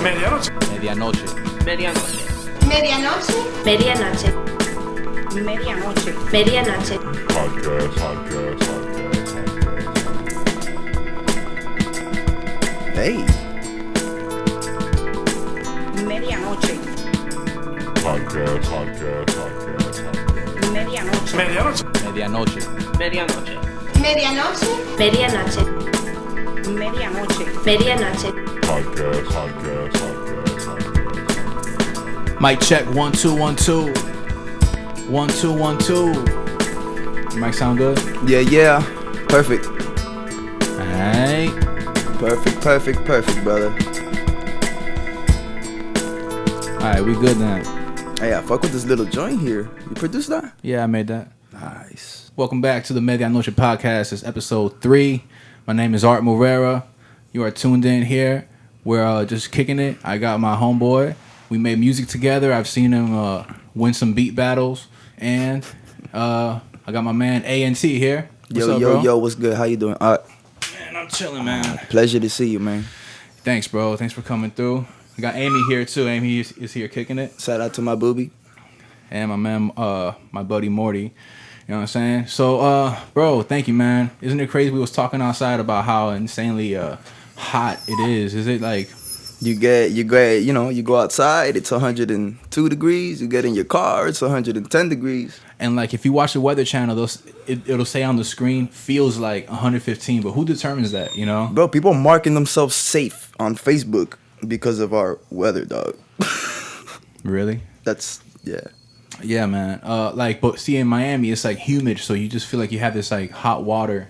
Medianoche. Medianoche. Medianoche. Medianoche. Medianoche. Medianoche. Medianoche. Podcast. Hey, Medianoche. Podcast. Medianoche. Medianoche. Medianoche. Medianoche. Medianoche. Medianoche. Medianoche. Medianoche. Podcast. Mic check 1 2 1 2. 1 2 1 2. Mic sound good? yeah, perfect, Alright. perfect, brother. Alright, we good then. Hey, I fuck with this little joint here. You produced that? Yeah, I made that. Nice. Welcome back to the Medianoche podcast. It's episode 3. My name is Art Morera. You are tuned in here. We're just kicking it. I got my homeboy. We made music together. I've seen him win some beat battles. And I got my man AYNT here. What's up, bro? Yo, what's good? How you doing? Man, I'm chilling, man. Pleasure to see you, man. Thanks, bro. Thanks for coming through. We got Amy here, too. Amy is here kicking it. Shout out to my booby. And my man, my buddy Morty. You know what I'm saying? So, bro, thank you, man. Isn't it crazy? We was talking outside about how insanely hot it is. Is it like... You go outside, it's 102 degrees. You get in your car, it's 110 degrees. And like, if you watch the Weather Channel, it'll say on the screen, feels like 115. But who determines that, you know? Bro, people are marking themselves safe on Facebook because of our weather, dog. Really? Yeah. Yeah, man. But see, in Miami, it's like humid, so you just feel like you have this like hot water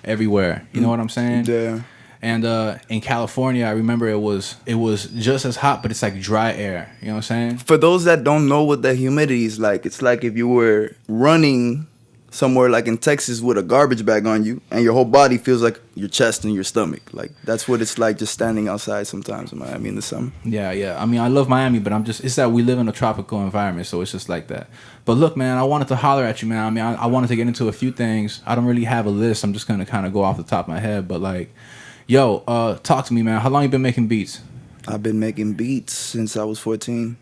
everywhere. You know what I'm saying? Yeah. And in California, I remember it was just as hot, but it's like dry air. You know what I'm saying? For those that don't know what the humidity is like, it's like if you were running somewhere like in Texas with a garbage bag on you, and your whole body feels like your chest and your stomach. Like that's what it's like just standing outside sometimes in Miami in the summer. Yeah. I mean, I love Miami, but it's that we live in a tropical environment, so it's just like that. But look, man, I wanted to holler at you, man. I mean, I wanted to get into a few things. I don't really have a list. I'm just gonna kind of go off the top of my head, but like. Yo, talk to me, man. How long you been making beats? I've been making beats since I was 14.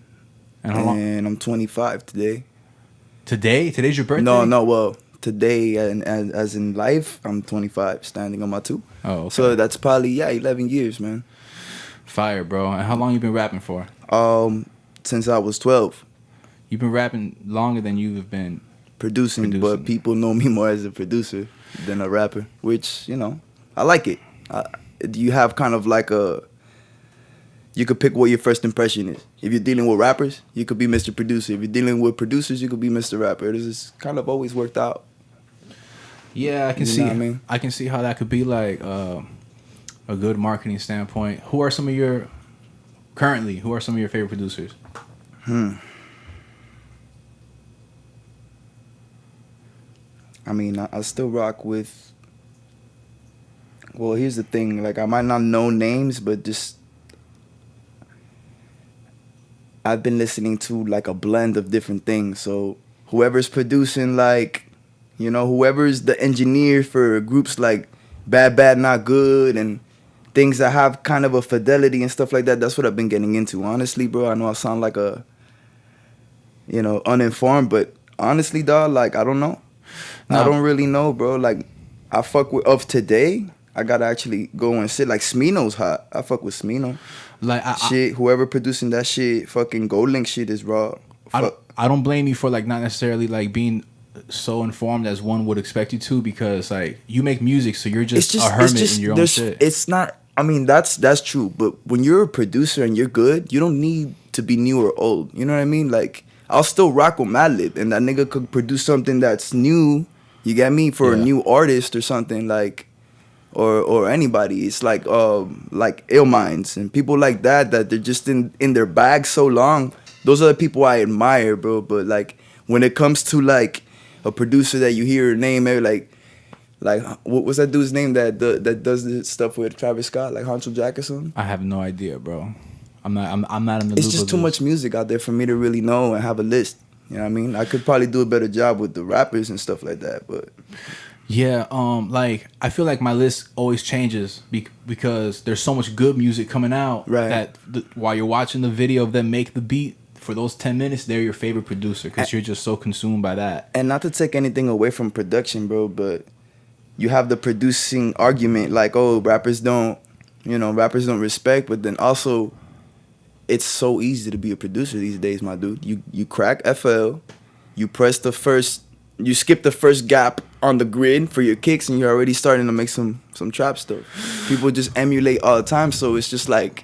And how long? And I'm 25 today. Today? Today's your birthday? No. Well, today, and as in life, I'm 25, standing on my 2. Oh, okay. So that's probably 11 years, man. Fire, bro. And how long you been rapping for? Since I was 12. You've been rapping longer than you've been Producing, but people know me more as a producer than a rapper, which I like it. You have kind of like you could pick what your first impression is. If you're dealing with rappers, you could be Mr. Producer. If you're dealing with producers, you could be Mr. Rapper. This is kind of always worked out. Yeah, I can see. What I mean? I can see how that could be like a good marketing standpoint. Who are some of your favorite producers? I mean, I still rock with. Well, here's the thing. Like, I might not know names, but just I've been listening to like a blend of different things. So whoever's producing, like, whoever's the engineer for groups like Bad Not Good and things that have kind of a fidelity and stuff like that. That's what I've been getting into. Honestly, bro, I know I sound like uninformed, but honestly, dog, like, I don't know. No. I don't really know, bro. Like, I fuck with of today. I gotta actually go and sit. Like, Smino's hot. I fuck with Smino. Like, Whoever producing that shit, fucking Gold Link shit is raw. I don't blame you for like not necessarily like being so informed as one would expect you to, because like you make music, so you're just a hermit in your own shit. It's not. I mean, that's true. But when you're a producer and you're good, you don't need to be new or old. You know what I mean? Like, I'll still rock with Madlib, and that nigga could produce something that's new. You get me? For a new artist or something like. Or anybody. It's like Ill Minds and people like that they're just in their bag so long. Those are the people I admire, bro. But like when it comes to like a producer that you hear her name, maybe like what was that dude's name that does this stuff with Travis Scott, like Hancho Jack or something? I have no idea, bro. I'm not in the loop. It's just too much music out there for me to really know and have a list. You know what I mean? I could probably do a better job with the rappers and stuff like that, but Yeah, like I feel like my list always changes because there's so much good music coming out Right. that while you're watching the video of them make the beat for those 10 minutes, they're your favorite producer because you're just so consumed by that. And not to take anything away from production, bro, but you have the producing argument like, oh, rappers don't respect, but then also it's so easy to be a producer these days, my dude. You crack FL, you skip the first gap on the grid for your kicks, and you're already starting to make some trap stuff. People just emulate all the time, so it's just like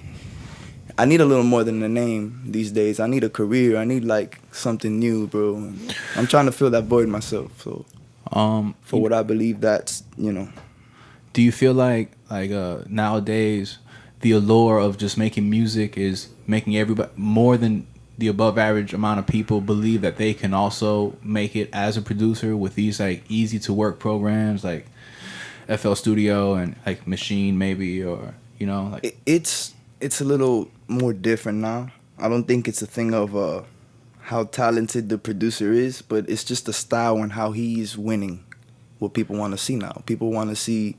I need a little more than a name these days. I need a career. I need like something new, bro. And I'm trying to fill that void myself. So for what I believe, that's Do you feel like nowadays the allure of just making music is making everybody more than the above average amount of people believe that they can also make it as a producer with these like easy to work programs like FL Studio and like Machine maybe, or like it's a little more different now. I don't think it's a thing of how talented the producer is, but it's just the style and how he's winning what people want to see now. People want to see,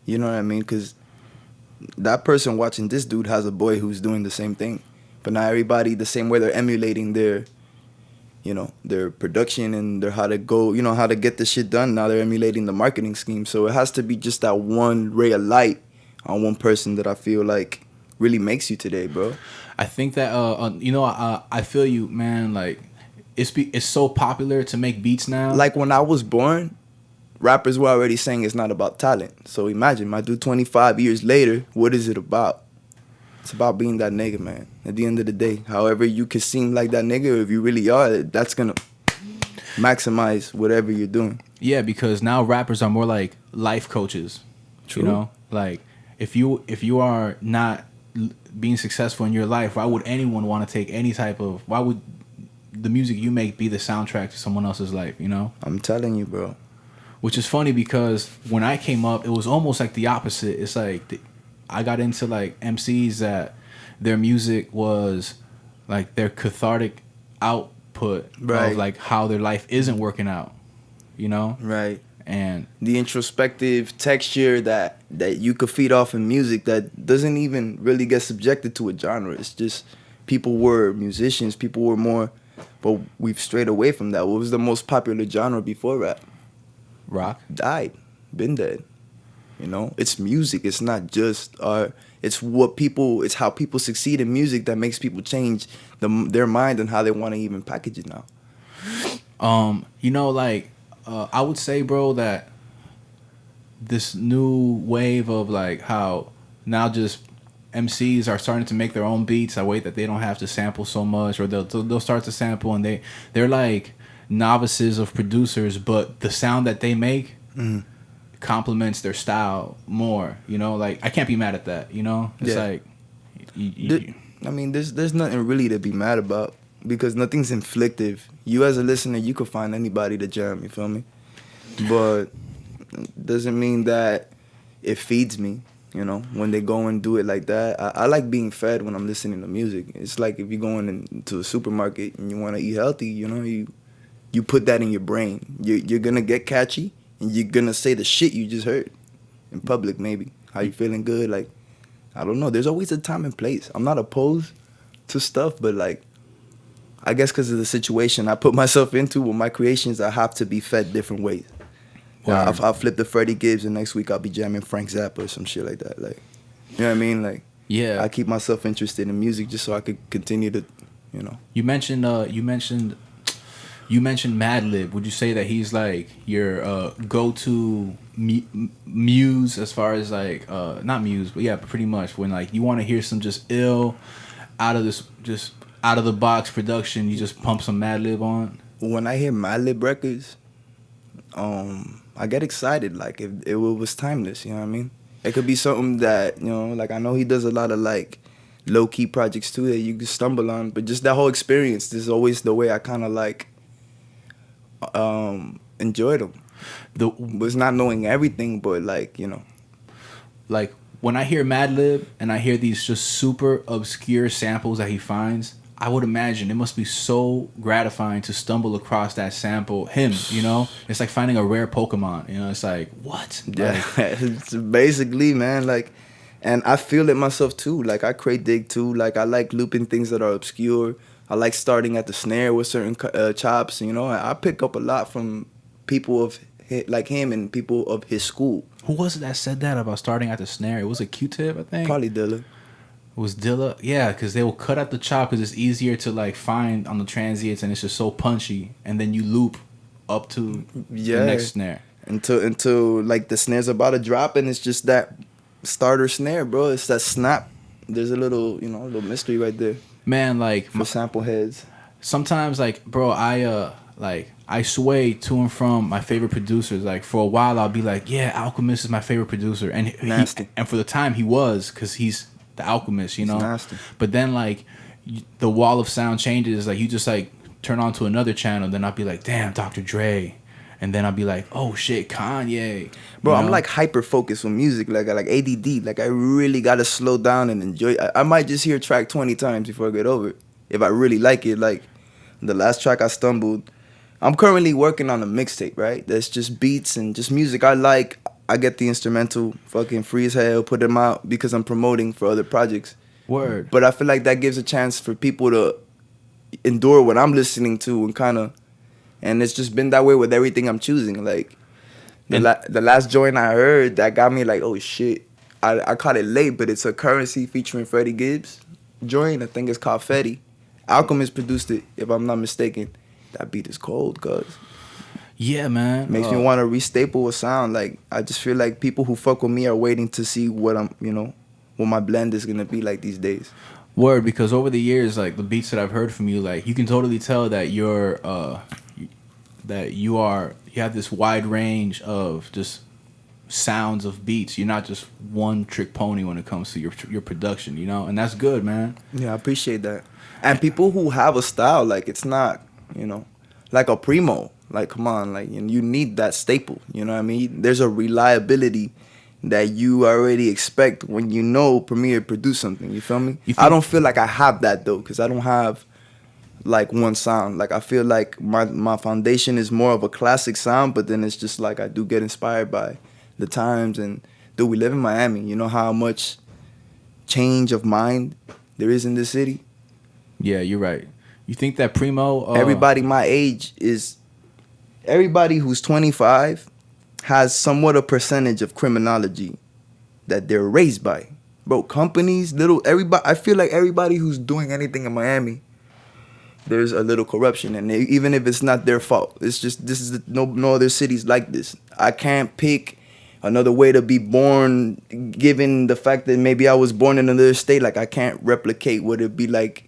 you know what I mean? Because that person watching this dude has a boy who's doing the same thing. But now everybody, the same way they're emulating their production and their how to go, how to get the shit done. Now they're emulating the marketing scheme. So it has to be just that one ray of light on one person that I feel like really makes you today, bro. I think that I feel you, man. Like it's so popular to make beats now. Like when I was born, rappers were already saying it's not about talent. So imagine, my dude, 25 years later, what is it about? It's about being that nigga, man. At the end of the day, however you can seem like that nigga, if you really are, that's gonna maximize whatever you're doing. Yeah, because now rappers are more like life coaches. True. Like if you are not being successful in your life, why would anyone want to take any type of? Why would the music you make be the soundtrack to someone else's life? I'm telling you, bro. Which is funny because when I came up, it was almost like the opposite. It's like I got into like MCs that their music was like their cathartic output Right. of like how their life isn't working out, Right. And The introspective texture that you could feed off in music that doesn't even really get subjected to a genre. It's just people were musicians, people were more, but we've strayed away from that. What was the most popular genre before rap? rock. Died, been dead. It's music. It's not just art. It's how people succeed in music that makes people change their mind and how they want to even package it now. I would say, bro, that this new wave of like how now just MCs are starting to make their own beats. I wait that they don't have to sample so much, or they'll start to sample, and they're like novices of producers, but the sound that they make complements their style more. Like I can't be mad at that. It's Yeah. like I mean, there's nothing really to be mad about because nothing's inflictive. You as a listener, you could find anybody to jam. You feel me? But doesn't mean that it feeds me. When they go and do it like that, I like being fed when I'm listening to music. It's like if you're going into a supermarket and you want to eat healthy, you put that in your brain. You're gonna get catchy and you're gonna say the shit you just heard in public. Maybe how you feeling good? Like I don't know. There's always a time and place. I'm not opposed to stuff, but like I guess because of the situation I put myself into with my creations, I have to be fed different ways. I'll flip the Freddie Gibbs, and next week I'll be jamming Frank Zappa or some shit like that. Like, you know what I mean? Like, yeah. I keep myself interested in music just so I could continue to, You mentioned Madlib. Would you say that he's like your go-to muse as far as like not muse, but yeah, pretty much when like you want to hear some just ill out of the box production, you just pump some Madlib on? When I hear Madlib records, I get excited. Like if it was timeless, you know what I mean? It could be something that like I know he does a lot of like low key projects too that you can stumble on, but just that whole experience is always the way I kind of like enjoyed them. Was not knowing everything, but like like when I hear Madlib and I hear these just super obscure samples that he finds, I would imagine it must be so gratifying to stumble across that sample, him, you know? It's like finding a rare Pokemon, you know? It's like, what? Yeah, Like, it's basically, man, like, and I feel it myself too. Like, I crate dig too. Like, I like looping things that are obscure. I like starting at the snare with certain chops, you know? I pick up a lot from people of like him and people of his school. who was it that said that about starting at the snare? It was a Q-Tip, I think. Probably Dilla. It was Dilla. Yeah, because they will cut out the chop because it's easier to like find on the transients and it's just so punchy. And then you loop up to Yeah. the next snare. Until like the snare's about to drop and it's just that starter snare, bro. It's that snap. There's a little, you know, a little mystery right there Man, like for sample heads. sometimes, like, bro, I sway to and from my favorite producers. Like for a while, I'll be like, yeah, Alchemist is my favorite producer, and Nasty. and for the time he was, because he's the Alchemist, you know. nasty. But then like the wall of sound changes. Like you just like turn on to another channel, then I'll be like, damn, Dr. Dre, and then I'll be like, oh shit, Kanye. Bro, You I'm know? like hyper focused with music, like ADD. Like I really gotta slow down and enjoy. I might just hear a track 20 times before I get over it. If I really like it, like the last track I stumbled. I'm currently working on a mixtape, right? That's just beats and just music I like. I get the instrumental, fucking free as hell, put them out because I'm promoting for other projects. Word. But I feel like that gives a chance for people to endure what I'm listening to and kind of, and it's just been that way with everything I'm choosing. Like the last joint I heard that got me like, oh shit. I caught it late, but it's a Currency featuring Freddie Gibbs joint. I think it's called Fetty. Alchemist produced it, if I'm not mistaken. That beat is cold, cuz. Yeah, man. Makes me want to restaple a sound. Like, I just feel like people who fuck with me are waiting to see what I'm, you know, what my blend is going to be like these days. Word, because over the years, like the beats that I've heard from you, like you can totally tell that you're you have this wide range of just sounds of beats. You're not just one trick pony when it comes to your production, you know, and that's good, man. Yeah, I appreciate that. And people who have a style, like, it's not, you know, like a Primo. Like, come on, like, you need that staple, you know what I mean? There's a reliability that you already expect when you know Premier produced something, you feel me? I don't feel like I have that, though, because I don't have, like, one sound. Like, I feel like my foundation is more of a classic sound, but then it's just like I do get inspired by the times. And, dude, we live in Miami. You know how much change of mind there is in this city? Yeah, you're right. You think that Primo... everybody my age is... Everybody who's 25 has somewhat a percentage of criminology that they're raised by. Bro, companies, everybody... I feel like everybody who's doing anything in Miami, there's a little corruption. And even if it's not their fault, it's just... No other cities like this. I can't pick another way to be born, given the fact that maybe I was born in another state. Like, I can't replicate what it'd be like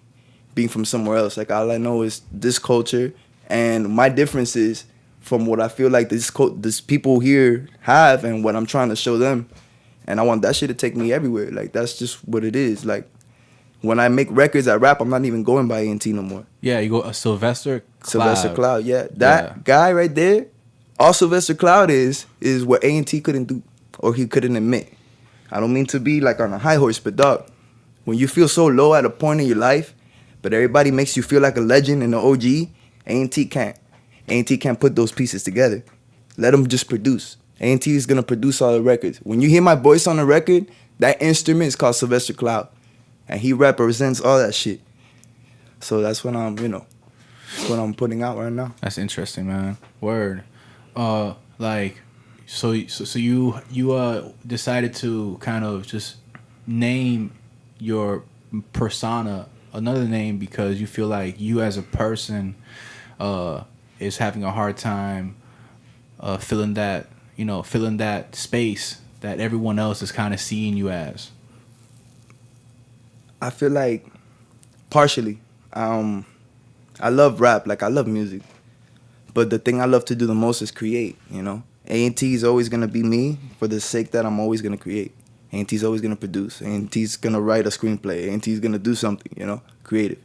being from somewhere else. Like, all I know is this culture, and my differences from what I feel like this people here have and what I'm trying to show them. And I want that shit to take me everywhere. Like, that's just what it is. Like, when I make records, I rap, I'm not even going by AYNT no more. Yeah, you go Sylvester Cloud. Sylvester Cloud, yeah. That guy right there, all Sylvester Cloud is what AYNT couldn't do or he couldn't admit. I don't mean to be like on a high horse, but dog, when you feel so low at a point in your life, but everybody makes you feel like a legend and an OG, AYNT can't. AYNT can't put those pieces together. Let them just produce. AYNT is going to produce all the records. When you hear my voice on the record, that instrument is called Sylvester Cloud. And he represents all that shit. So that's what I'm, that's what I'm putting out right now. That's interesting, man. Word. Like, so you decided to kind of just name your persona another name because you feel like you as a person is having a hard time filling that space that everyone else is kind of seeing you as. I feel like partially. I love rap, like I love music. But the thing I love to do the most is create, you know. AYNT is always going to be me for the sake that I'm always going to create. AYNT is always going to produce. AYNT is going to write a screenplay. AYNT is going to do something, you know, creative.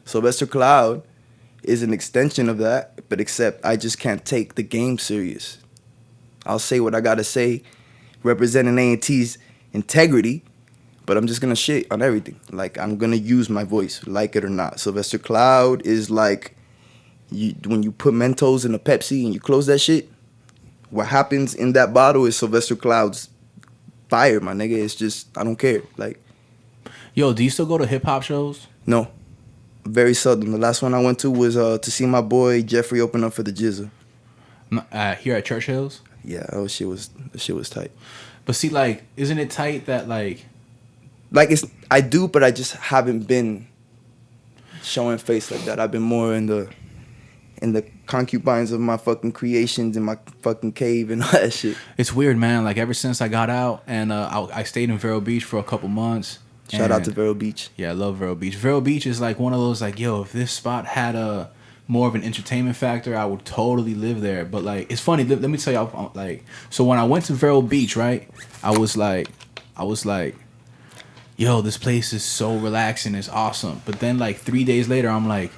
Sylvester Cloud is an extension of that, but except I just can't take the game serious. I'll say what I got to say, representing AYNT's integrity, but I'm just gonna shit on everything. Like, I'm gonna use my voice, like it or not. Sylvester Cloud is like, when you put Mentos in a Pepsi and you close that shit, what happens in that bottle is Sylvester Cloud's fire, my nigga. It's just, I don't care. Like, Yo, do you still go to hip hop shows? no, very seldom. The last one I went to was to see my boy Jeffrey open up for the Jizza. Here at Church Hills? Yeah, that shit was tight. But see, like, isn't it tight that, like... Like, I do, but I just haven't been showing face like that. I've been more in the concubines of my fucking creations in my fucking cave and all that shit. It's weird, man. Like, ever since I got out, and I stayed in Vero Beach for a couple months. Shout out to Vero Beach. Yeah, I love Vero Beach. Vero Beach is like one of those, like, yo, if this spot had more of an entertainment factor, I would totally live there. But, like, it's funny. Let me tell y'all, like, so when I went to Vero Beach, right, I was like, yo, this place is so relaxing. It's awesome. But then, like, 3 days later, I'm like,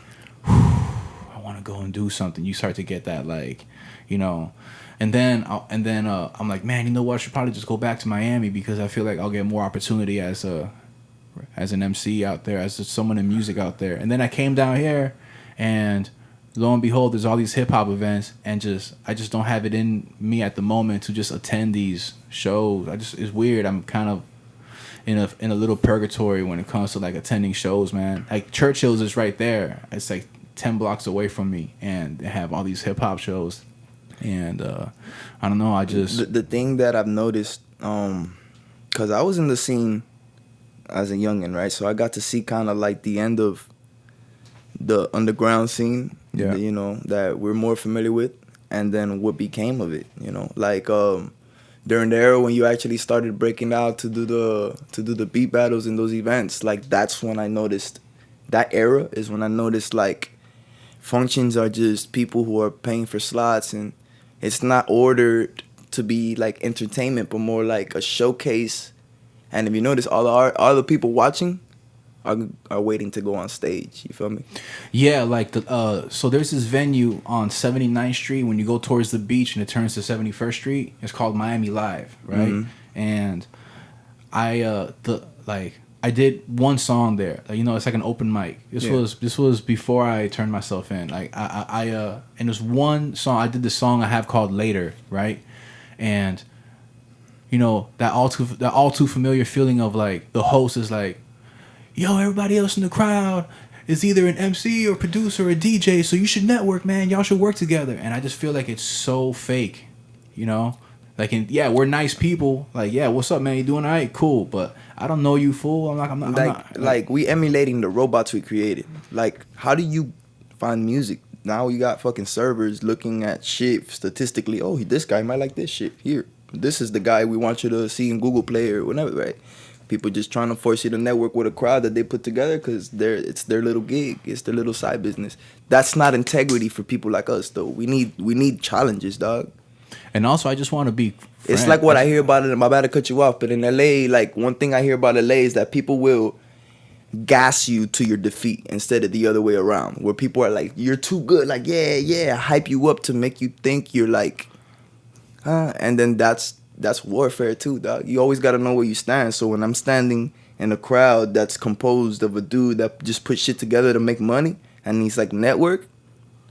I want to go and do something. You start to get that, like, you know. And then I'm like, man, you know what? I should probably just go back to Miami because I feel like I'll get more opportunity as an MC out there, as someone in music out there. And then I came down here, and lo and behold, there's all these hip hop events, and I just don't have it in me at the moment to just attend these shows. It's weird. I'm kind of in a little purgatory when it comes to, like, attending shows, man. Like, Churchill's is right there. It's like 10 blocks away from me, and they have all these hip hop shows. And I don't know. The thing that I've noticed, because I was in the scene as a youngin', right? So I got to see kind of like the end of the underground scene, yeah, you know, that we're more familiar with, and then what became of it, you know, like during the era when you actually started breaking out to do the beat battles in those events, like, that's when I noticed. That era is when I noticed, like, functions are just people who are paying for slots, and it's not ordered to be like entertainment, but more like a showcase. And if you notice, all the people watching are waiting to go on stage. You feel me? Yeah, like so there's this venue on 79th Street when you go towards the beach and it turns to 71st Street. It's called Miami Live, right? Mm-hmm. And I did one song there. Like, you know, it's like an open mic. This was before I turned myself in. Like, and there's one song I did. The song I have called Later, right? And you know, that all too familiar feeling of, like, the host is like, yo, everybody else in the crowd is either an MC or producer or DJ, so you should network, man. Y'all should work together. And I just feel like it's so fake, you know? Like, yeah, we're nice people. Like, yeah, what's up, man? You doing all right? Cool. But I don't know you, fool. I'm not. Like, we emulating the robots we created. Like, how do you find music? Now you got fucking servers looking at shit statistically. Oh, this guy might like this shit. Here, this is the guy we want you to see in Google Play or whatever, right? People just trying to force you to network with a crowd that they put together because it's their little gig. It's their little side business. That's not integrity for people like us, though. We need challenges, dog. And also, I just want to be friends. It's like what I hear about it. I'm about to cut you off, but in LA, like, one thing I hear about LA is that people will gas you to your defeat instead of the other way around, where people are like, you're too good, like, yeah, hype you up to make you think you're like, and then that's warfare too, dog. You always got to know where you stand. So when I'm standing in a crowd that's composed of a dude that just put shit together to make money, and he's like, network,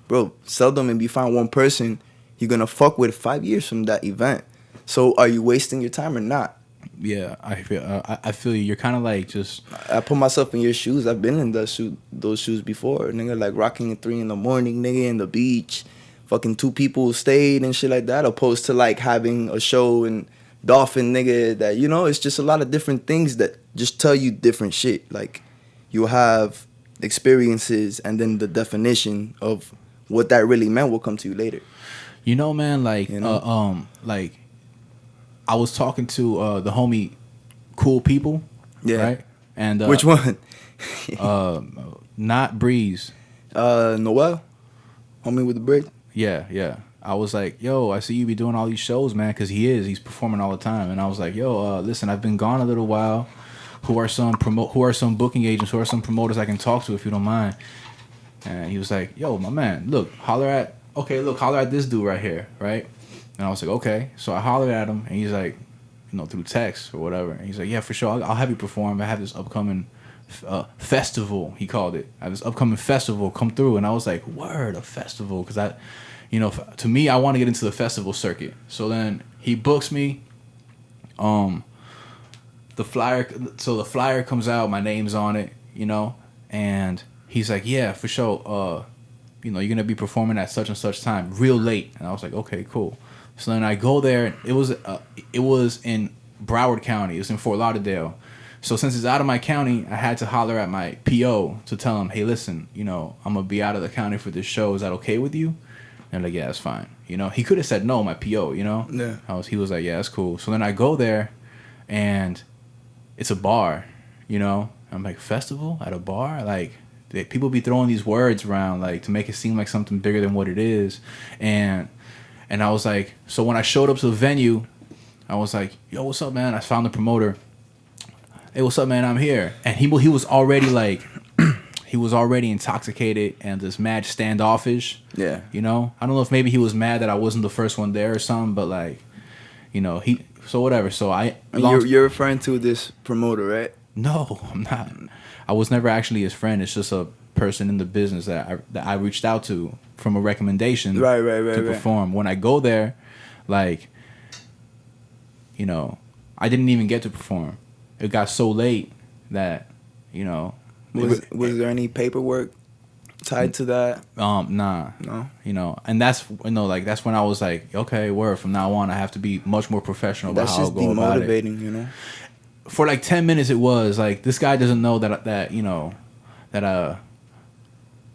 bro, seldom if you find one person you're gonna fuck with 5 years from that event. So are you wasting your time or not? Yeah, I feel you. You're kind of like just. I put myself in your shoes. I've been in those shoes before, nigga. Like rocking at 3 a.m, nigga, in the beach, fucking 2 people stayed and shit like that. Opposed to like having a show in Dolphin, nigga. That, you know, it's just a lot of different things that just tell you different shit. Like, you have experiences, and then the definition of what that really meant will come to you later. You know, man, like, you know? Like, I was talking to the homie Cool People, yeah, right? And which one? Not Breeze. Noel, homie with the braid. Yeah. I was like, yo, I see you be doing all these shows, man, because he's performing all the time. And I was like, yo, listen, I've been gone a little while. Who are some booking agents? Who are some promoters I can talk to if you don't mind? And he was like, yo, my man, look, holler at this dude right here, right? And I was like, okay. So I hollered at him, and he's like, through text or whatever. And he's like, yeah, for sure, I'll have you perform. I have this upcoming festival, he called it. I have this upcoming festival come through, and I was like, word, a festival, because to me, I want to get into the festival circuit. So then he books me. The flyer comes out, my name's on it, and he's like, yeah, for sure, you're gonna be performing at such and such time, real late. And I was like, okay, cool. So then I go there, and it was in Broward County, it was in Fort Lauderdale. So since it's out of my county, I had to holler at my PO to tell him, hey, listen, I'm gonna be out of the county for this show. Is that okay with you? And they're like, yeah, that's fine. He could have said no, my PO. Yeah. He was like, yeah, that's cool. So then I go there, and it's a bar. I'm like, festival at a bar? Like, people be throwing these words around like to make it seem like something bigger than what it is. And I was like, so when I showed up to the venue, I was like, yo, what's up, man? I found the promoter. Hey, what's up, man? I'm here. And he was already like, he was already intoxicated and just mad standoffish. Yeah. I don't know if maybe he was mad that I wasn't the first one there or something, but like, so whatever. So you're referring to this promoter, right? No, I'm not. I was never actually his friend. It's just a person in the business that I reached out to from a recommendation Right, to perform. When I go there, like, I didn't even get to perform. It got so late that, Was there any paperwork tied to that? Nah. No. And that's that's when I was like, okay, word, from now on I have to be much more professional about That's how I'll just go about it. demotivating, For like 10 minutes it was like, this guy doesn't know that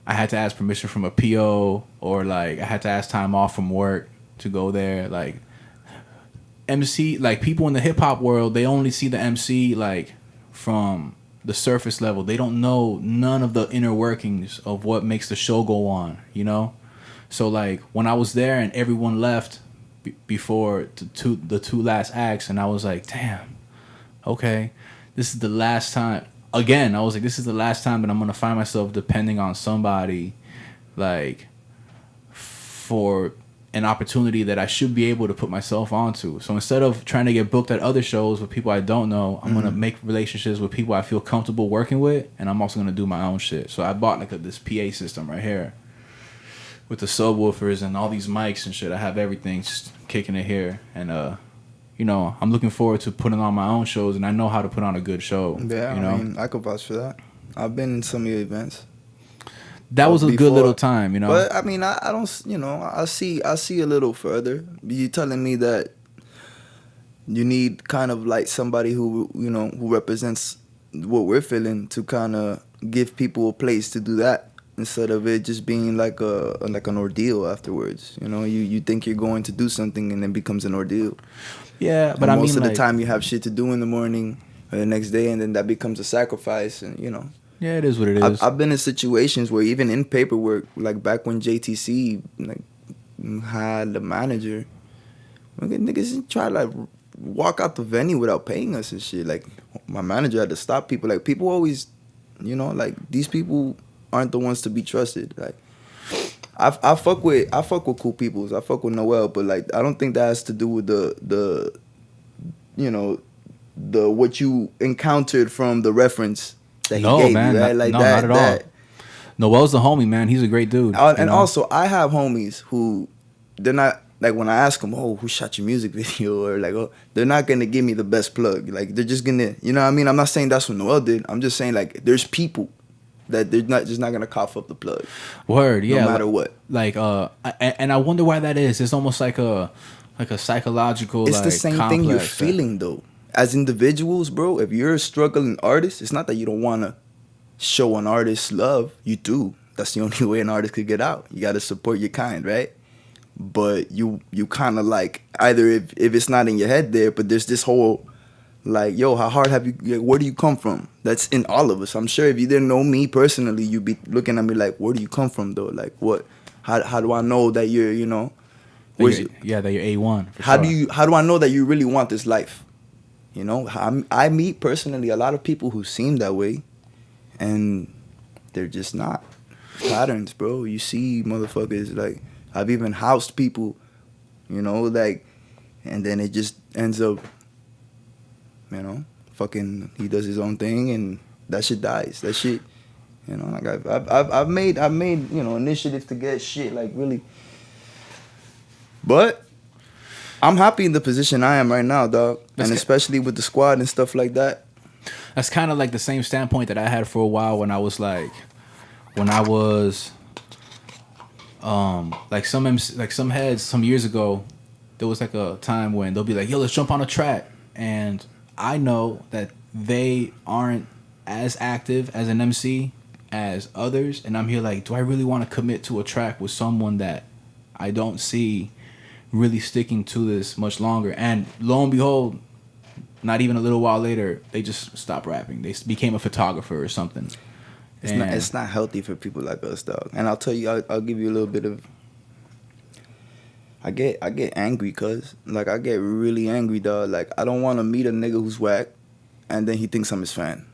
I had to ask permission from a PO, or like I had to ask time off from work to go there. Like, MC, like, people in the hip hop world, they only see the MC like from the surface level. They don't know none of the inner workings of what makes the show go on, So like when I was there and everyone left before the two last acts, and I was like, damn, okay, this is the last time. Again, I was like, this is the last time that I'm gonna find myself depending on somebody, like, for an opportunity that I should be able to put myself onto. So instead of trying to get booked at other shows with people I don't know, I'm gonna make relationships with people I feel comfortable working with, and I'm also gonna do my own shit. So I bought like this PA system right here with the subwoofers and all these mics and shit. I have everything just kicking it here, and I'm looking forward to putting on my own shows, and I know how to put on a good show. Yeah, I could vouch for that. I've been in some of your events. That was a good little time, But I mean, I don't, I see a little further. You telling me that you need kind of like somebody who represents what we're feeling to kind of give people a place to do that, instead of it just being like an ordeal afterwards. You think you're going to do something and then becomes an ordeal. Yeah, but and I mean, most of the like, time you have shit to do in the morning or the next day, and then that becomes a sacrifice, and yeah, it is what it is. I've been in situations where even in paperwork, like back when JTC like had the manager, niggas try to like walk out the venue without paying us and shit. Like, my manager had to stop people. Like, people always, like, these people aren't the ones to be trusted. Like, I fuck with cool peoples. I fuck with Noel, but like, I don't think that has to do with the what you encountered from the reference that he gave man, you, right? Like, no, that, not at all. Noel's the homie, man. He's a great dude. And also, I have homies who, they're not, like, when I ask them, oh, who shot your music video? Or like, oh, they're not going to give me the best plug. Like, they're just going to, you know what I mean? I'm not saying that's what Noel did. I'm just saying, like, there's people that they're not going to cough up the plug. Word, yeah. No matter what. Like, and I wonder why that is. It's almost like a psychological, it's like, the same thing you're feeling, though. As individuals, bro, if you're a struggling artist, it's not that you don't want to show an artist love. You do. That's the only way an artist could get out. You got to support your kind, right? But you kind of like, either if it's not in your head there, but there's this whole, like, yo, how hard have you, where do you come from? That's in all of us. I'm sure if you didn't know me personally, you'd be looking at me like, where do you come from, though? Like, what? How do I know that you're, that you're A1. How do I know that you really want this life? I meet personally a lot of people who seem that way, and they're just not. Patterns, bro. You see motherfuckers, like, I've even housed people, like, and then it just ends up you know, fucking he does his own thing and that shit dies. That shit, you know, like I've made you know initiatives to get shit like really, but I'm happy in the position I am right now, dog, and especially with the squad and stuff like that. That's kind of like the same standpoint that I had for a while when I was like, like some heads some years ago, there was like a time when they'll be like, yo, let's jump on a track. And I know that they aren't as active as an MC as others. And I'm here like, do I really want to commit to a track with someone that I don't see really sticking to this much longer? And lo and behold, not even a little while later, they just stopped rapping. They became a photographer or something. It's not healthy for people like us, dog. And I'll tell you, I'll give you a little bit of. I get angry, cuz like I get really angry, dog. Like I don't want to meet a nigga who's whack, and then he thinks I'm his fan.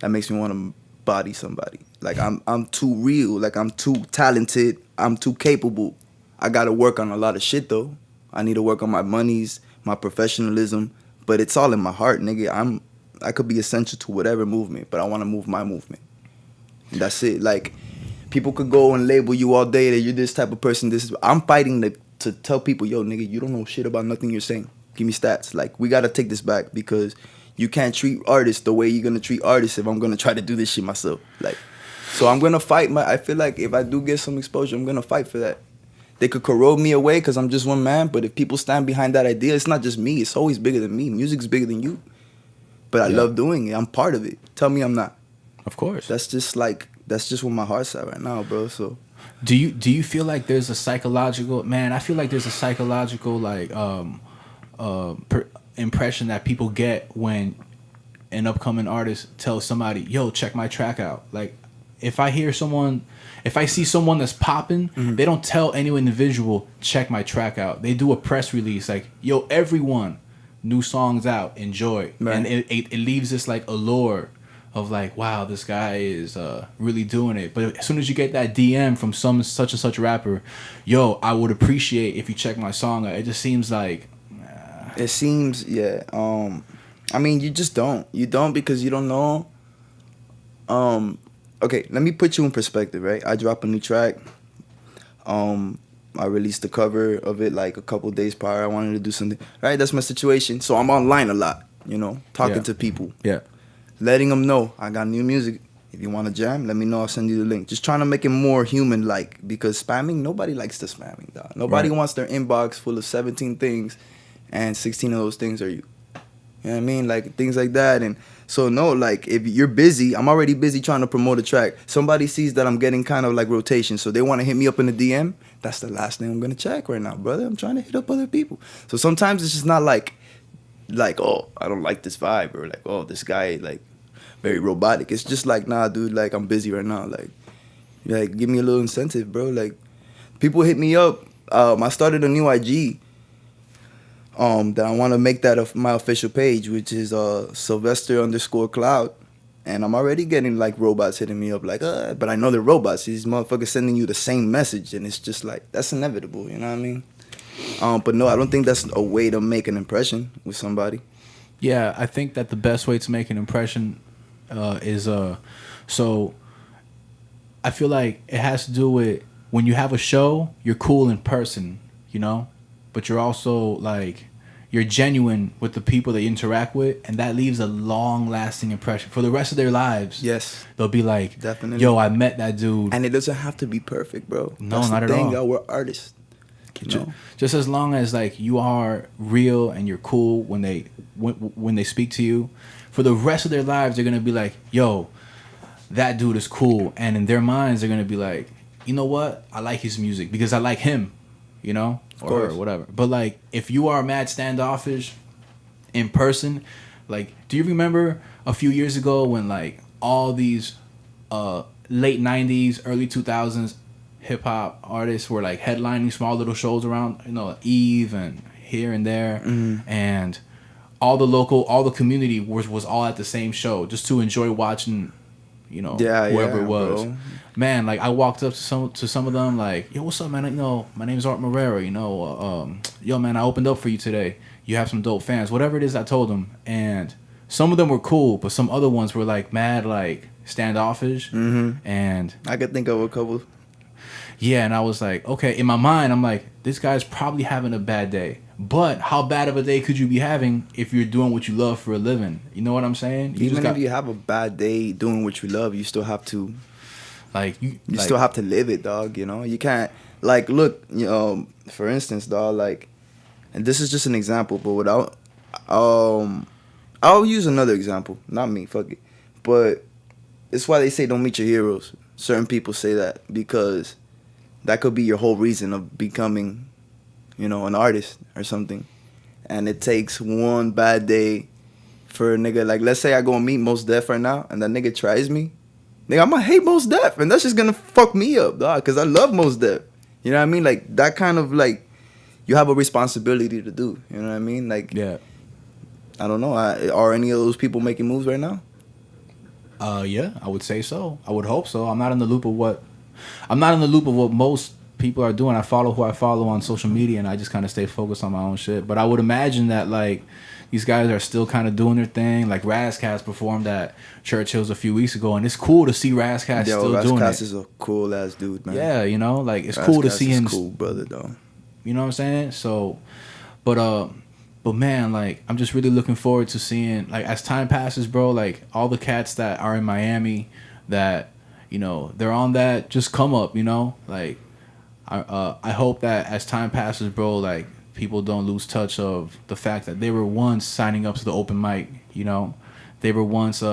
That makes me want to body somebody. Like I'm too real. Like I'm too talented. I'm too capable. I gotta work on a lot of shit though. I need to work on my monies, my professionalism. But it's all in my heart, nigga. I could be essential to whatever movement, but I want to move my movement. And that's it. Like, people could go and label you all day that you're this type of person. I'm fighting to tell people, yo, nigga, you don't know shit about nothing you're saying. Give me stats. Like, we got to take this back because you can't treat artists the way you're going to treat artists if I'm going to try to do this shit myself. Like, so I'm going to fight. I feel like if I do get some exposure, I'm going to fight for that. They could corrode me away because I'm just one man, but if people stand behind that idea, it's not just me. It's always bigger than me. Music's bigger than you. But I love doing it. I'm part of it. Tell me I'm not. Of course. That's just where my heart's at right now, bro. So, do you feel like there's a psychological I feel like there's a psychological like impression that people get when an upcoming artist tells somebody, yo, check my track out. Like, if I see someone that's popping, they don't tell any individual, check my track out. They do a press release like, yo, everyone, new songs out, enjoy. Right. And it leaves this like allure of like, wow, this guy is really doing it. But as soon as you get that DM from some such and such rapper, yo, I would appreciate if you check my song out. It just seems like... It seems, yeah. I mean, you just don't. You don't because you don't know. Okay, let me put you in perspective, right? I dropped a new track. I released the cover of it like a couple days prior. I wanted to do something. Right, that's my situation. So I'm online a lot, you know, talking to people. Yeah. Letting them know I got new music. If you want to jam, let me know. I'll send you the link. Just trying to make it more human-like because spamming, nobody likes the spamming, dog. Nobody wants their inbox full of 17 things and 16 of those things are you. You know what I mean? Like, things like that. And so, no, like, if you're busy, I'm already busy trying to promote a track. Somebody sees that I'm getting kind of like rotation, so they want to hit me up in the DM. That's the last thing I'm going to check right now, brother. I'm trying to hit up other people. So sometimes it's just not like, oh, I don't like this vibe, or like, oh, this guy, like, very robotic. It's just like, nah, dude, like, I'm busy right now. Like, give me a little incentive, bro. Like, people hit me up. I started a new IG. That I want to make that my official page, which is Sylvester_Cloud. And I'm already getting like robots hitting me up like, but I know they're robots. These motherfuckers sending you the same message, and it's just like, that's inevitable, you know what I mean? But no, I don't think that's a way to make an impression with somebody. Yeah, I think that the best way to make an impression is so I feel like it has to do with when you have a show, you're cool in person, you know? But you're also like, you're genuine with the people that you interact with, and that leaves a long-lasting impression for the rest of their lives. Yes, they'll be like, definitely. Yo, I met that dude, and it doesn't have to be perfect, bro. No, that's not the at thing, all. Y'all, we're artists. You know? Just as long as like you are real and you're cool when they speak to you, for the rest of their lives, they're gonna be like, yo, that dude is cool, and in their minds, they're gonna be like, you know what? I like his music because I like him. You know, or whatever. But like, if you are mad standoffish in person, like, do you remember a few years ago when like all these late 90s, early 2000s hip hop artists were like headlining small little shows around, you know, Eve and here and there, and all the community was all at the same show just to enjoy watching, you know, whoever it was. Bro. Man, like I walked up to some of them like, yo, what's up, man? You know, my name's Art Morera. You know, yo, man, I opened up for you today. You have some dope fans. Whatever it is, I told them, and some of them were cool, but some other ones were like mad, like standoffish. And I could think of a couple. yeah, and I was like, okay, in my mind, I'm like, this guy's probably having a bad day. But how bad of a day could you be having if you're doing what you love for a living? You know what I'm saying? Even if you have a bad day doing what you love, you still have to you still have to live it, dog. You know, you can't like look. For instance, dog. Like, and this is just an example, but without, I'll use another example. Not me, fuck it. But it's why they say don't meet your heroes. Certain people say that because that could be your whole reason of becoming, an artist or something. And it takes one bad day for a nigga. Like, let's say I go and meet Mos Def right now, and that nigga tries me. Nigga, I'm gonna hate Mos Def, and that's just gonna fuck me up, dog. Cause I love Mos Def. You know what I mean? Like that kind of like, you have a responsibility to do. You know what I mean? Like, yeah. I don't know. Are any of those people making moves right now? Yeah, I would say so. I would hope so. I'm not in the loop of what most people are doing. I follow who I follow on social media, and I just kind of stay focused on my own shit. But I would imagine that like these guys are still kind of doing their thing. Like Razcast performed at Churchill's a few weeks ago, and it's cool to see Razcast still doing it. Razcast is a cool ass dude, man. Yeah, like it's cool to see him. Cool brother, though. You know what I'm saying? So, but man, like I'm just really looking forward to seeing like as time passes, bro. Like all the cats that are in Miami, that they're on that just come up. Like I hope that as time passes, bro, like people don't lose touch of the fact that they were once signing up to the open mic. They were once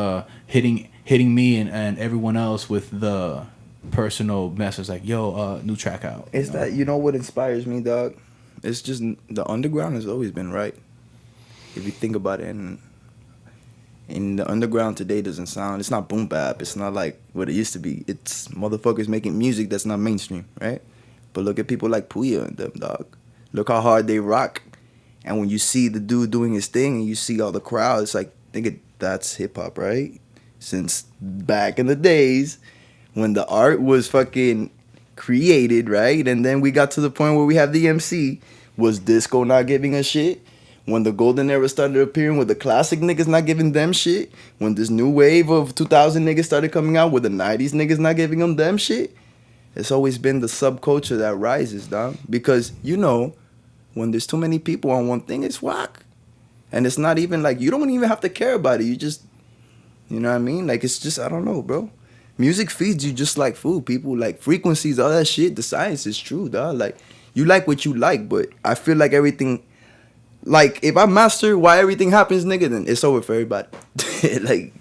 hitting me and everyone else with the personal message like, yo, new track out. It's that what inspires me, dog? It's just the underground has always been right. If you think about it, and the underground today doesn't sound, it's not boom bap, it's not like what it used to be. It's motherfuckers making music that's not mainstream, right? But look at people like Puya and them, dog. Look how hard they rock. And when you see the dude doing his thing and you see all the crowd, it's like, nigga, that's hip hop, right? Since back in the days when the art was fucking created, right? And then we got to the point where we have the MC. Was disco not giving a shit? When the golden era started appearing with the classic niggas not giving them shit? When this new wave of 2000 niggas started coming out with the 90s niggas not giving them shit? It's always been the subculture that rises, dog. Because, when there's too many people on one thing, it's whack. And it's not even like, you don't even have to care about it. You just, you know what I mean? Like, it's just, I don't know, bro. Music feeds you just like food. People like frequencies, all that shit. The science is true, dog. Like, you like what you like, but I feel like everything, like, if I master why everything happens, nigga, then it's over for everybody. Like,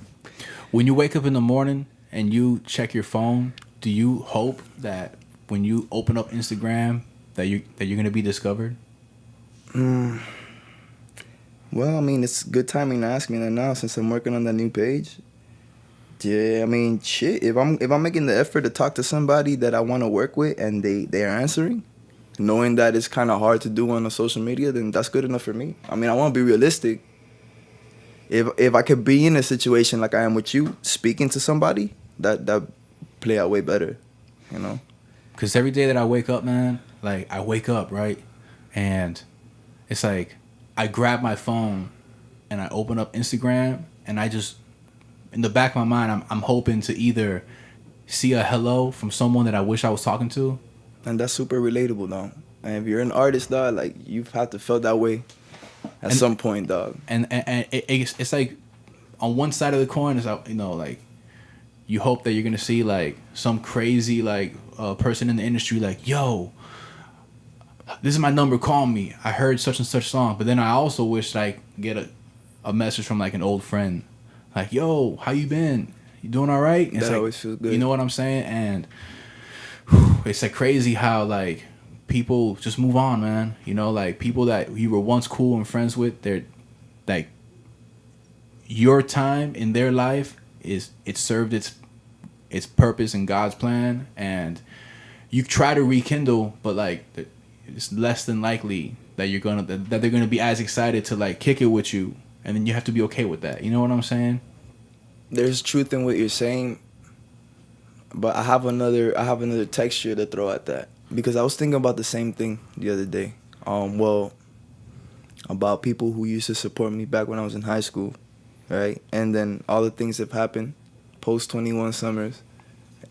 when you wake up in the morning and you check your phone, do you hope that when you open up Instagram that you're gonna be discovered? Well, I mean, it's good timing to ask me that now since I'm working on that new page. Yeah, I mean, shit. If I'm making the effort to talk to somebody that I want to work with and they are answering, knowing that it's kind of hard to do on the social media, then that's good enough for me. I mean, I want to be realistic. If I could be in a situation like I am with you, speaking to somebody, that play out way better, Because every day that I wake up, man, like I wake up, right? And it's like I grab my phone and I open up Instagram and I just, in the back of my mind, I'm hoping to either see a hello from someone that I wish I was talking to. And that's super relatable, though. And if you're an artist, dog, like, you've had to feel that way at some point, dog. And it's like on one side of the coin is, like, you hope that you're going to see, like, some crazy, like, person in the industry, like, yo, this is my number, call me. I heard such and such song. But then I also wish I could get a message from, like, an old friend. Like, yo, how you been? You doing all right? That always feels good. You know what I'm saying? And it's like crazy how, like, people just move on, man. Like, people that you were once cool and friends with, they're, like, your time in their life it served its purpose in God's plan, and you try to rekindle, but like it's less than likely that that they're gonna be as excited to like kick it with you, and then you have to be okay with that. You know what I'm saying? There's truth in what you're saying, but I have another texture to throw at that, because I was thinking about the same thing the other day. About people who used to support me back when I was in high school. right? And then all the things have happened post 21 summers,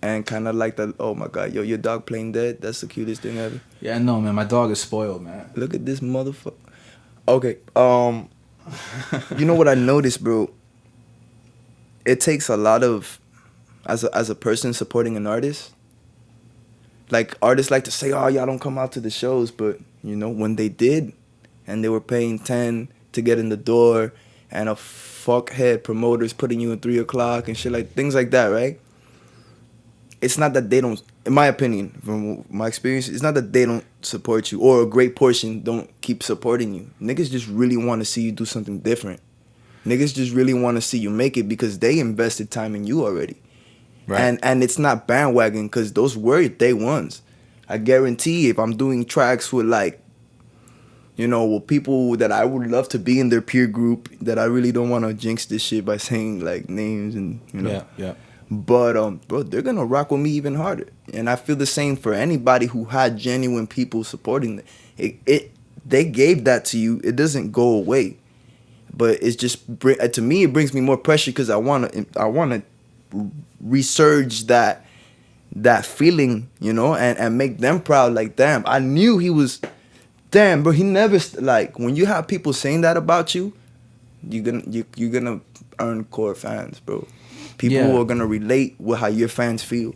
and kind of like that. Oh my God, yo, your dog playing dead. That's the cutest thing ever. Yeah, I know, man. My dog is spoiled, man. Look at this motherfucker. Okay, you know what I noticed, bro? It takes a lot of, as a person supporting an artist. Like artists like to say, "Oh, y'all don't come out to the shows," but you know when they did, and they were paying 10 to get in the door, and a fuckhead promoter's putting you in 3 o'clock and shit like things like that, right? It's not that they don't, in my opinion, from my experience, it's not that they don't support you or a great portion don't keep supporting you. Niggas just really want to see you do something different. Niggas just really want to see you make it because they invested time in you already. Right. And it's not bandwagon because those were day ones. I guarantee if I'm doing tracks with like, you know, with people that I would love to be in their peer group, that I really don't want to jinx this shit by saying like names and, you know. Yeah. But bro, they're gonna rock with me even harder, and I feel the same for anybody who had genuine people supporting them. They gave that to you. It doesn't go away, but it's just to me it brings me more pressure because I wanna resurge that feeling, you know, and make them proud. Like damn, I knew he was. Damn, bro, he never like when you have people saying that about you, you're gonna earn core fans, bro. People Yeah. are gonna relate with how your fans feel.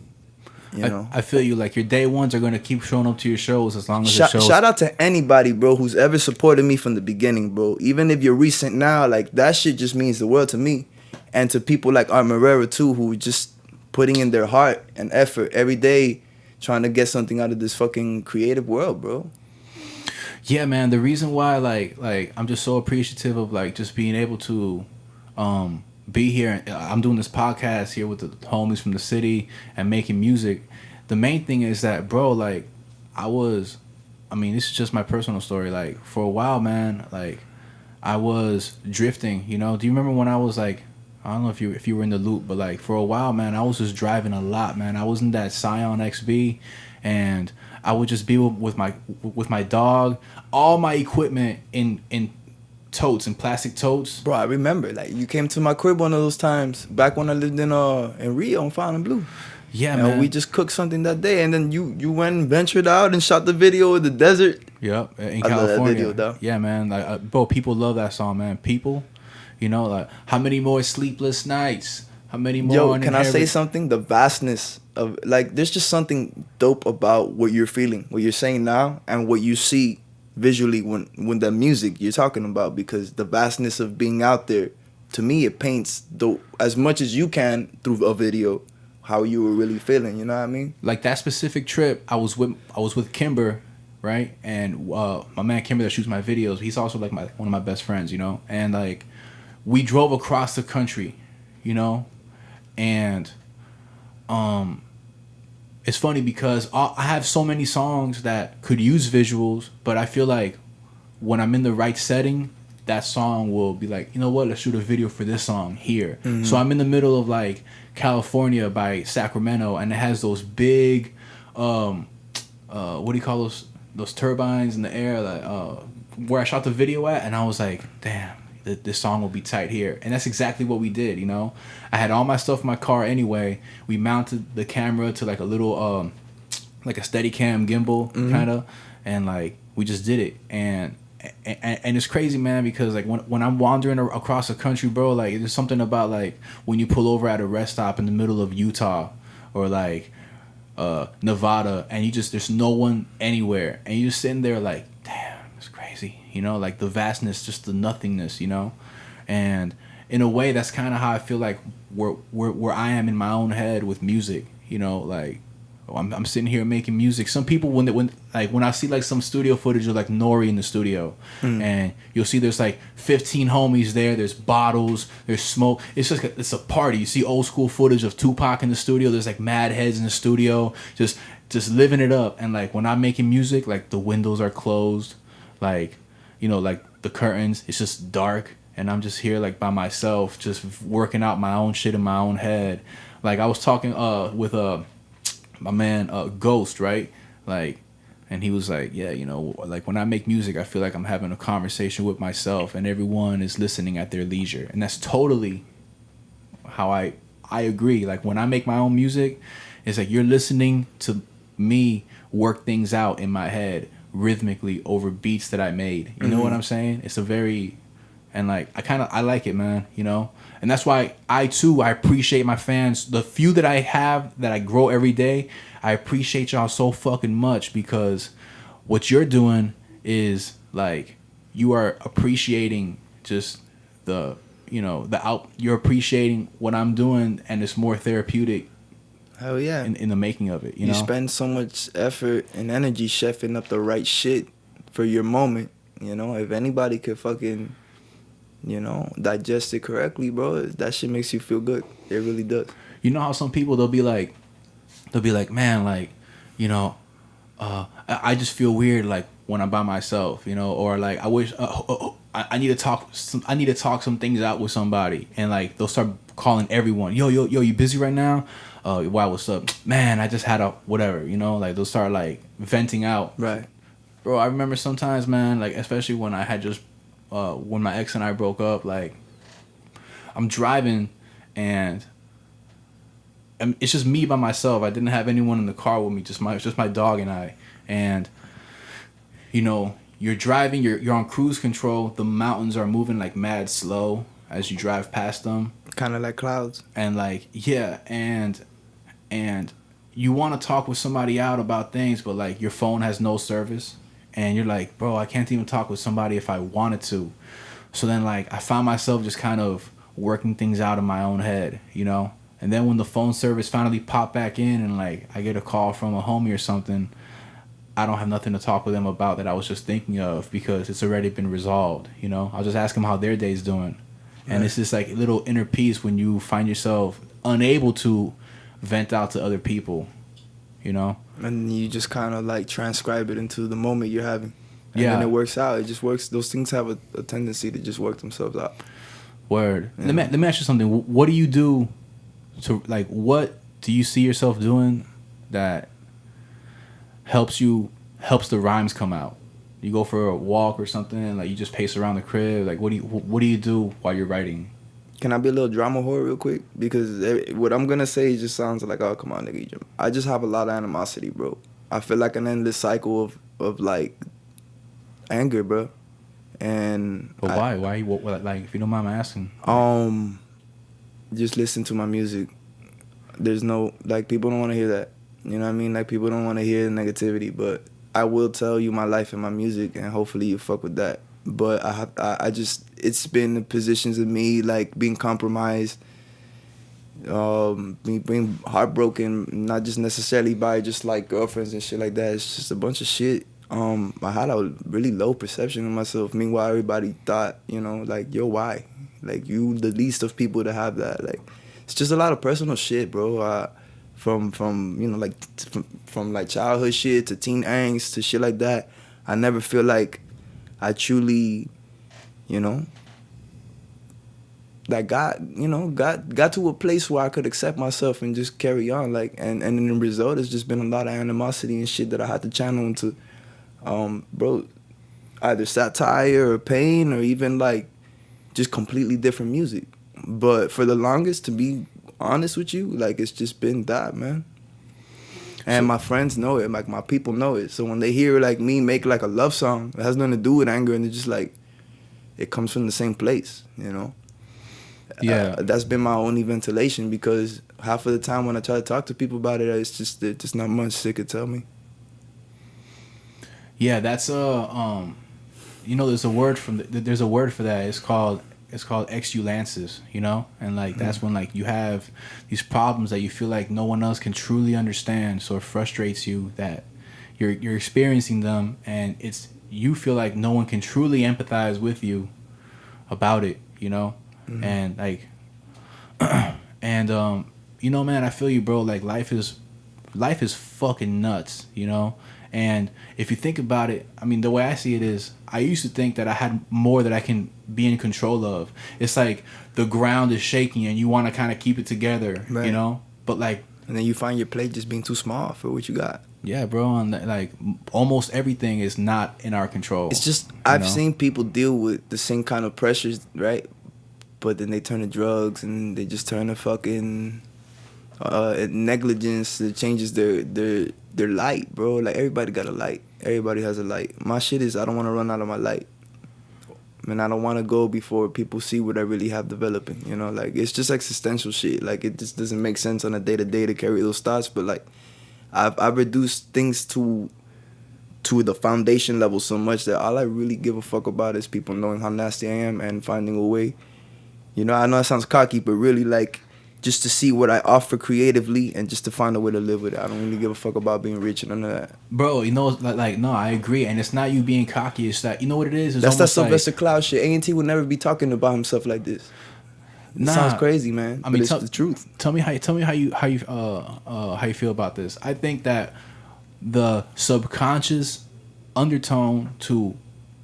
You know. I feel you. Like your day ones are gonna keep showing up to your shows as long as the shows. Shout out to anybody, bro, who's ever supported me from the beginning, bro. Even if you're recent now, like that shit just means the world to me, and to people like Art Morera too, who just putting in their heart and effort every day, trying to get something out of this fucking creative world, bro. Yeah, man. The reason why, like I'm just so appreciative of like just being able to, be here. I'm doing this podcast here with the homies from the city and making music. The main thing is that, bro, like this is just my personal story. Like for a while, man, like I was drifting. You know, do you remember when I was like, I don't know if you were in the loop, but like for a while, man, I was just driving a lot, man. I was in that Scion XB, and I would just be with my dog, all my equipment in totes and plastic totes. Bro, I remember like you came to my crib one of those times back when I lived in Rio on Fountain and Blue. Yeah, and man. we just cooked something that day, and then you went and ventured out and shot the video in the desert. Yep, in I love that California. video, though. Yeah, man. Like, bro, people love that song, man. People, you know, like how many more sleepless nights? How many more? Yo, can I say something? The vastness of like, there's just something dope about what you're feeling, what you're saying now, and what you see visually when the music you're talking about, because the vastness of being out there, to me, it paints as much as you can through a video how you were really feeling. You know what I mean? Like that specific trip, I was with Kimber, right? And my man Kimber that shoots my videos, he's also like one of my best friends, you know. And like we drove across the country, you know, and it's funny because I have so many songs that could use visuals, but I feel like when I'm in the right setting, that song will be like, you know what, let's shoot a video for this song here. Mm-hmm. So I'm in the middle of like California by Sacramento, and it has those big, what do you call those turbines in the air, like where I shot the video at, and I was like, damn, this song will be tight here. And that's exactly what we did, you know. I had all my stuff in my car anyway. We mounted the camera to like a little like a Steadicam gimbal kind of, and like we just did it. And it's crazy, man, because like when I'm wandering across the country, bro, like there's something about like when you pull over at a rest stop in the middle of Utah or like Nevada, and there's no one anywhere, and you're just sitting there like, damn, it's crazy, you know, like the vastness, just the nothingness, you know. And in a way, that's kind of how I feel like where I am in my own head with music, you know. Like I'm sitting here making music. Some people when I see like some studio footage of like Nori in the studio, and you'll see there's like 15 homies there. There's bottles, there's smoke. It's just it's a party. You see old school footage of Tupac in the studio. There's like mad heads in the studio, just living it up. And like when I'm making music, like the windows are closed, like, you know, like the curtains. It's just dark, and I'm just here like by myself, just working out my own shit in my own head. Like I was talking with my man Ghost, right? Like, And he was like, yeah, you know, like when I make music, I feel like I'm having a conversation with myself, and everyone is listening at their leisure. And that's totally how I agree. Like when I make my own music, it's like you're listening to me work things out in my head rhythmically over beats that I made. You know what I'm saying? It's a very, and like I like it, man, you know? And that's why I appreciate my fans. The few that I have that I grow every day, I appreciate y'all so fucking much, because what you're doing is like you are appreciating just the, you know, you're appreciating what I'm doing, and it's more therapeutic. Hell yeah. In the making of it, you know? spend so much effort and energy chefing up the right shit for your moment, you know? If anybody could fucking, you know, digest it correctly, bro, that shit makes you feel good. It really does. You know how some people, they'll be like, man, like, you know, I just feel weird, like, when I'm by myself, you know, or like, I wish, I need to talk some things out with somebody, and like, they'll start calling everyone, yo, you busy right now? Wow, what's up? Man, I just had a whatever, you know, like they'll start like venting out. Right. Bro, I remember sometimes, man, like especially when I had just, when my ex and I broke up, like I'm driving and it's just me by myself. I didn't have anyone in the car with me, just my dog and I. And, you know, you're driving, you're on cruise control. The mountains are moving like mad slow as you drive past them. Kind of like clouds. And like, yeah, and you want to talk with somebody out about things, but like your phone has no service, and you're like, bro, I can't even talk with somebody if I wanted to. So then like I found myself just kind of working things out in my own head, you know? And then when the phone service finally popped back in, and like I get a call from a homie or something, I don't have nothing to talk with them about that I was just thinking of, because it's already been resolved, you know? I'll just ask them how their day's doing. And right. It's just like a little inner peace when you find yourself unable to vent out to other people, you know? And you just kind of like transcribe it into the moment you're having. And yeah. then it works out. It just works. Those things have a tendency to just work themselves out. Word. Yeah. Let me ask you something. What do you do to, like, what do you see yourself doing that helps the rhymes come out? You go for a walk or something, like you just pace around the crib. Like, what do you do while you're writing? Can I be a little drama whore real quick? Because what I'm gonna say just sounds like, oh, come on, nigga. I just have a lot of animosity, bro. I feel like an endless cycle of like anger, bro. And but why? Why? What, like, if you don't mind me asking. Just listen to my music. There's no, like, people don't want to hear that. You know what I mean? Like, people don't want to hear negativity, but I will tell you my life and my music, and hopefully you fuck with that. But I just, it's been positions of me, like, being compromised, being heartbroken, not just necessarily by just, like, girlfriends and shit like that. It's just a bunch of shit. I had a really low perception of myself. Meanwhile, everybody thought, you know, like, yo, why? Like, you the least of people to have that. Like, it's just a lot of personal shit, bro. From you know, like, from like childhood shit to teen angst to shit like that. I never feel like I truly, you know, that got to a place where I could accept myself and just carry on. Like, and in the result, it's just been a lot of animosity and shit that I had to channel into, bro, either satire or pain or even like just completely different music. But for the longest, to be honest with you, like, it's just been that, man. And my friends know it, like, my people know it. So when they hear, like, me make, like, a love song, it has nothing to do with anger, and it's just, like, it comes from the same place, you know? Yeah. That's been my only ventilation, because half of the time when I try to talk to people about it, it's just not much they could tell me. Yeah, that's, you know, there's a word for that. It's called exulances, you know? And like that's when like you have these problems that you feel like no one else can truly understand, so it frustrates you that you're experiencing them, and you feel like no one can truly empathize with you about it, you know? Mm-hmm. And like and you know, man, I feel you, bro. Like life is fucking nuts, you know? And if you think about it, I mean, the way I see it is, I used to think that I had more that I can be in control of. It's like the ground is shaking and you want to kind of keep it together, right. You know? But like and then you find your plate just being too small for what you got. Yeah, bro. And like almost everything is not in our control. It's just you I've know? seen people deal with the same kind of pressures, right? But then they turn to drugs and they just turn to fucking negligence that changes their light, bro. Like everybody got a light. Everybody has a light. My shit is I don't want to run out of my light. And I don't want to go before people see what I really have developing, you know? Like, it's just existential shit. Like, it just doesn't make sense on a day-to-day to carry those thoughts. But, like, I've reduced things to the foundation level so much that all I really give a fuck about is people knowing how nasty I am and finding a way. You know, I know it sounds cocky, but really, like, just to see what I offer creatively and just to find a way to live with it. I don't really give a fuck about being rich and none of that. Bro, you know, like no, I agree. And it's not you being cocky. It's that, you know what it is? It's That's that almost Sylvester Cloud shit. AYNT would never be talking about himself like this. It sounds crazy, man. I mean, but it's the truth. Tell me how you feel about this. I think that the subconscious undertone to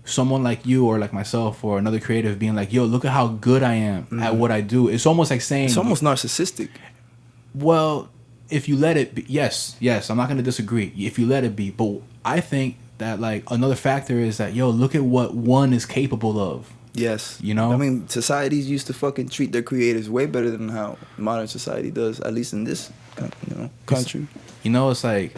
someone like you or like myself or another creative being like, yo, look at how good I am at what I do. It's almost like saying... It's almost narcissistic. Well, if you let it be... Yes, I'm not going to disagree. If you let it be. But I think that, like, another factor is that, yo, look at what one is capable of. Yes. You know? I mean, societies used to fucking treat their creators way better than how modern society does, at least in this, country. You know, it's like,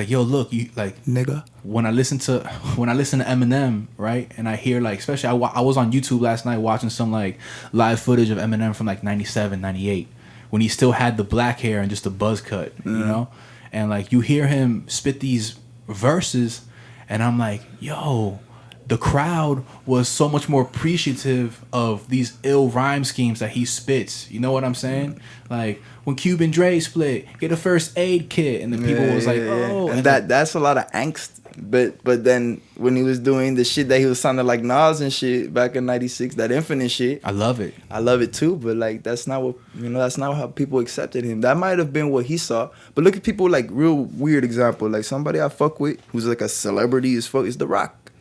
yo, look, you like... Nigga. When I listen to Eminem, right, and I hear like, especially I was on YouTube last night watching some like live footage of Eminem from like 97, 98, when he still had the black hair and just a buzz cut, you know, and like you hear him spit these verses, and I'm like, yo, the crowd was so much more appreciative of these ill rhyme schemes that he spits. You know what I'm saying? Like when Cuban Dre split, get a first aid kit, and the people was like, oh, and that's a lot of angst. But then when he was doing the shit that he was sounding like Nas and shit back in '96, that Infinite shit, I love it. I love it too. But like that's not what that's not how people accepted him. That might have been what he saw. But look at people like real weird example, like somebody I fuck with who's like a celebrity as fuck is The Rock.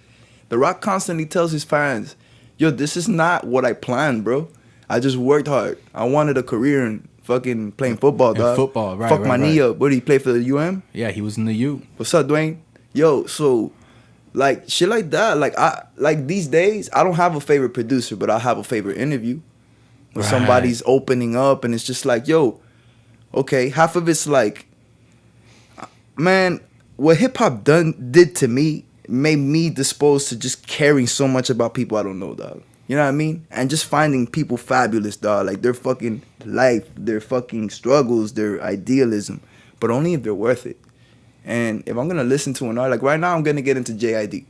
The Rock constantly tells his fans, yo, this is not what I planned, bro. I just worked hard. I wanted a career in fucking playing football, dog. Football, right. Fuck my knee up. What did he play for the UM? Yeah, he was in the U. What's up, Dwayne? Yo, so like shit like that. Like these days, I don't have a favorite producer, but I have a favorite interview. When somebody's opening up and it's just like, yo, okay, half of it's like, man, what hip hop did to me made me disposed to just caring so much about people I don't know, dog. You know what I mean? And just finding people fabulous, dog. Like their fucking life, their fucking struggles, their idealism. But only if they're worth it. And if I'm going to listen to an artist, like right now I'm going to get into JID.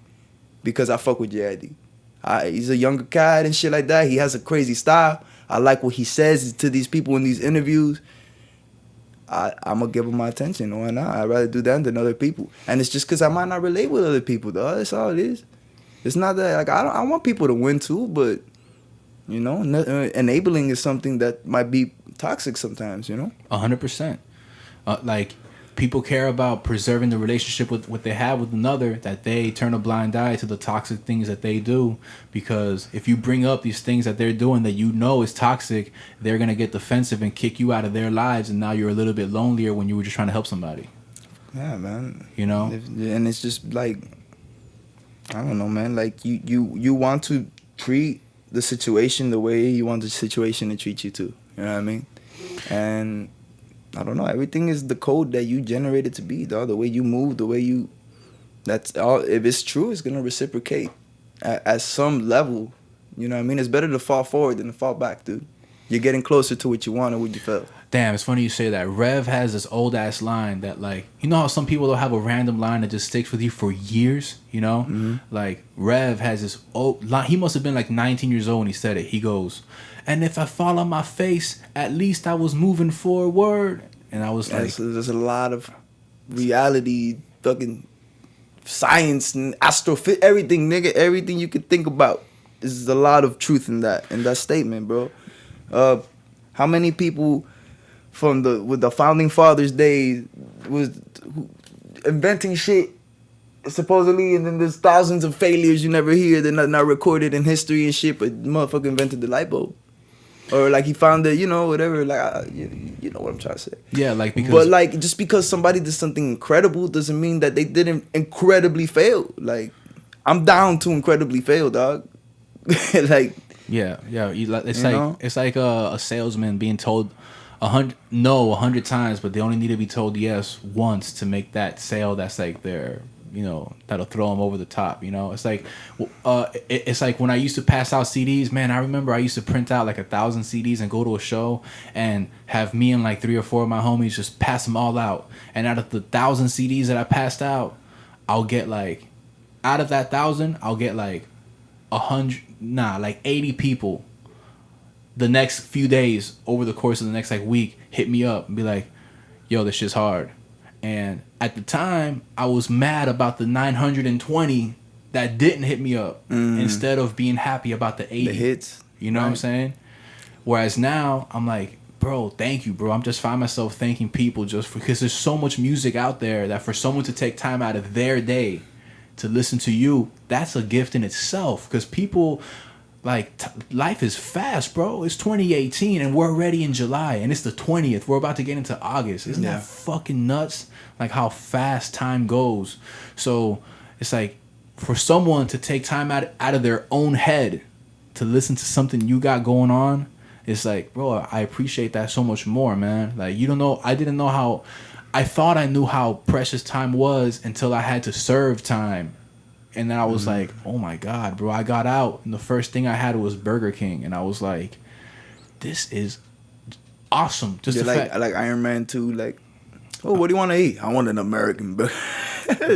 Because I fuck with JID. He's a younger cat and shit like that. He has a crazy style. I like what he says to these people in these interviews. I'm going to give him my attention. Why not? I'd rather do that than other people. And it's just because I might not relate with other people, though. That's all it is. It's not that, like, I want people to win, too, but, you know, enabling is something that might be toxic sometimes, you know? 100%. Like, people care about preserving the relationship with what they have with another, that they turn a blind eye to the toxic things that they do, because if you bring up these things that they're doing that you know is toxic, they're going to get defensive and kick you out of their lives, and now you're a little bit lonelier when you were just trying to help somebody. Yeah, man. You know? And it's just like, I don't know, man. Like, you want to treat the situation the way you want the situation to treat you too. You know what I mean? And I don't know. Everything is the code that you generate it to be, dog. The way you move, the way you... That's all. If it's true, it's going to reciprocate at some level. You know what I mean? It's better to fall forward than to fall back, dude. You're getting closer to what you want or what you felt. Damn, it's funny you say that. Rev has this old-ass line that, like... You know how some people will have a random line that just sticks with you for years, you know? Mm-hmm. Like, Rev has this old line. He must have been like 19 years old when he said it. He goes... And if I fall on my face, at least I was moving forward. And I was like... There's a lot of reality, fucking science and astrophysics, everything, nigga. Everything you could think about. There's a lot of truth in that statement, bro. How many people from the founding fathers' days was inventing shit, supposedly, and then there's thousands of failures you never hear. They're not recorded in history and shit, but motherfucker invented the light bulb. or like he found it, whatever. Like you know what I'm trying to say. Yeah, like because But like just because somebody did something incredible doesn't mean that they didn't incredibly fail. Like I'm down to incredibly fail, dog. Like yeah, it's You like know? it's like a salesman being told 100 times, but they only need to be told yes once to make that sale. That's like their, that'll throw them over the top. It's like, it's like when I used to pass out CDs. Man, I remember I used to print out like 1,000 CDs and go to a show and have me and like 3 or 4 of my homies just pass them all out. And out of the 1,000 CDs that I passed out, I'll get like, out of that 1,000, I'll get like 80 people the next few days over the course of the next like week hit me up and be like, yo, this shit's hard. And at the time I was mad about the 920 that didn't hit me up instead of being happy about the 80 the hits. you know what I'm saying? Whereas now I'm like, bro, thank you, bro. I'm just find myself thanking people just because there's so much music out there that for someone to take time out of their day to listen to you, that's a gift in itself. Because people, like, life is fast, bro. It's 2018 and we're already in July and it's the 20th. We're about to get into August. Isn't that fucking nuts? Like how fast time goes. So it's like for someone to take time out of their own head to listen to something you got going on, it's like, bro, I appreciate that so much more, man. Like, you don't know, I didn't know how, I thought I knew how precious time was until I had to serve time. And then I was like, oh my God, bro, I got out and the first thing I had was Burger King. And I was like, this is awesome. Just like Iron Man 2, like, oh, what do you want to eat? I want an American burger.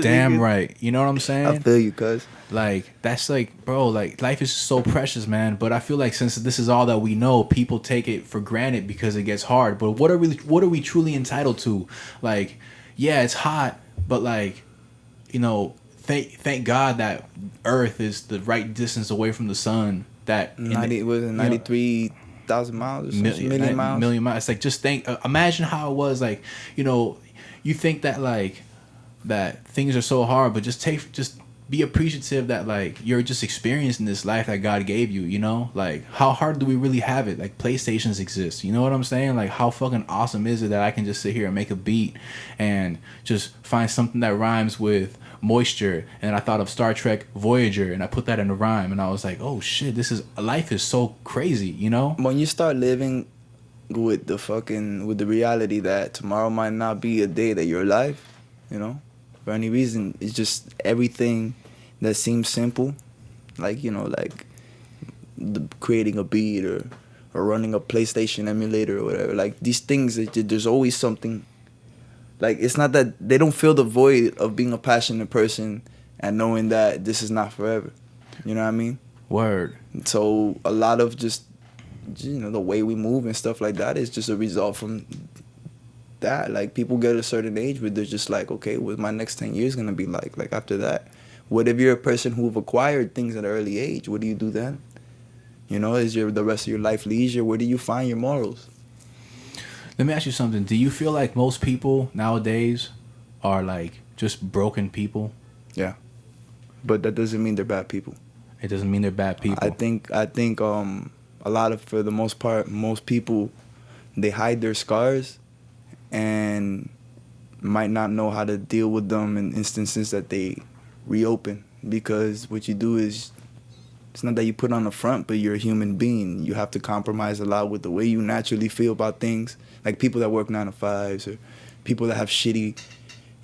Damn right. You know what I'm saying? I feel you, cuz. Like, that's like, bro, like, life is so precious, man. But I feel like since this is all that we know, people take it for granted because it gets hard. But what are we truly entitled to? Like, yeah, it's hot, but like, thank God that Earth is the right distance away from the sun. That 93,000 miles or something? Million miles? Million miles. It's like, just imagine how it was, like, you think that like that things are so hard, but just be appreciative that like you're just experiencing this life that God gave you, like how hard do we really have it? Like PlayStations exist, you know what I'm saying? Like how fucking awesome is it that I can just sit here and make a beat and just find something that rhymes with moisture, and I thought of Star Trek Voyager and I put that in a rhyme and I was like, oh shit, life is so crazy, When you start living with the reality that tomorrow might not be a day that you're alive, for any reason, it's just everything that seems simple, like creating a beat or running a PlayStation emulator or whatever. Like these things, there's always something. Like it's not that they don't feel the void of being a passionate person and knowing that this is not forever. You know what I mean? Word. So a lot of just the way we move and stuff like that is just a result from that. Like people get a certain age where they're just like, okay, what's my next 10 years gonna be like? Like after that, what if you're a person who've acquired things at an early age? What do you do then? Is the rest of your life leisure? Where do you find your morals? Let me ask you something. Do you feel like most people nowadays are like just broken people? Yeah, but that doesn't mean they're bad people. It doesn't mean they're bad people. I think a lot of, for the most part, most people, they hide their scars and might not know how to deal with them in instances that they reopen. Because what you do is, it's not that you put on the front, but you're a human being. You have to compromise a lot with the way you naturally feel about things. Like people that work 9 to 5s or people that have shitty,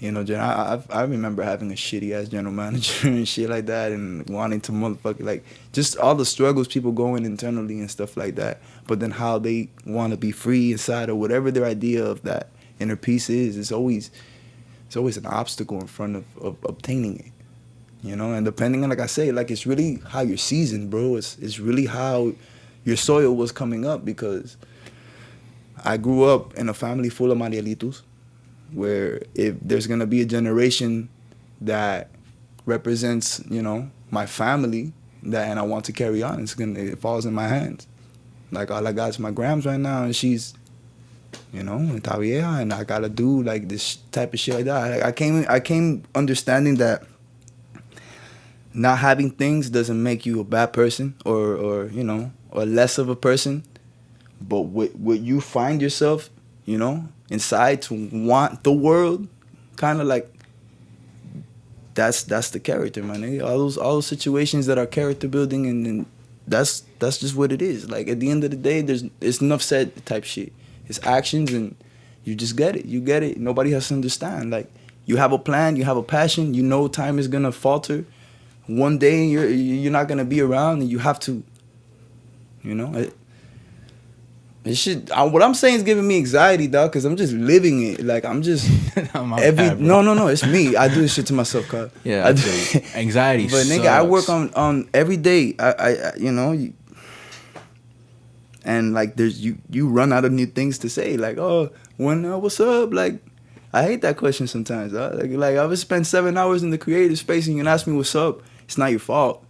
I remember having a shitty ass general manager and shit like that, and wanting to motherfucker, like just all the struggles people go in internally and stuff like that. But then how they want to be free inside or whatever their idea of that inner peace is, it's always an obstacle in front of obtaining it. And depending on, like I say, like it's really how you're seasoned, bro. It's really how your soil was coming up, because I grew up in a family full of Marielitos, where if there's going to be a generation that represents, my family, and I want to carry on, it falls in my hands. Like all I got is my grams right now, and she's, Tavieja, and I got to do like this type of shit like that. I came understanding that not having things doesn't make you a bad person or less of a person, But what you find yourself, you know, inside to want the world, kind of like that's the character, man. All those situations that are character building, and that's just what it is. Like at the end of the day, it's enough said type shit. It's actions, and you just get it. You get it. Nobody has to understand. Like you have a plan, you have a passion. You know time is gonna falter. One day you're not gonna be around, and you have to. You know. What I'm saying is giving me anxiety, dog, because I'm just living it. Like I'm just no, it's me. I do this shit to myself, cuz. Yeah, I do. Anxiety. But nigga, I work on every day. I you know, and like there's you run out of new things to say. Like, oh, what's up? Like, I hate that question sometimes. Dog. Like I would spend 7 hours in the creative space and you can ask me what's up. It's not your fault.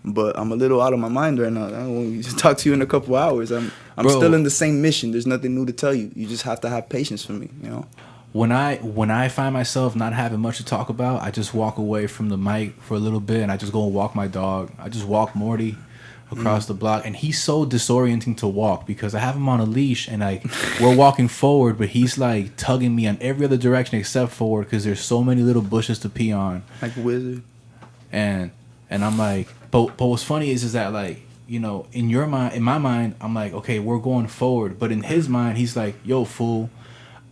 But I'm a little out of my mind right now. I won't talk to you in a couple hours. I'm still in the same mission. There's nothing new to tell you. You just have to have patience for me, you know? When I find myself not having much to talk about, I just walk away from the mic for a little bit and I just go and walk my dog. I just walk Morty across the block, and he's so disorienting to walk because I have him on a leash and like we're walking forward, but he's like tugging me in every other direction except forward because there's so many little bushes to pee on. Like a wizard. And I'm like, but what's funny is that like, you know, in my mind, I'm like, okay, we're going forward. But in his mind, he's like, yo, fool,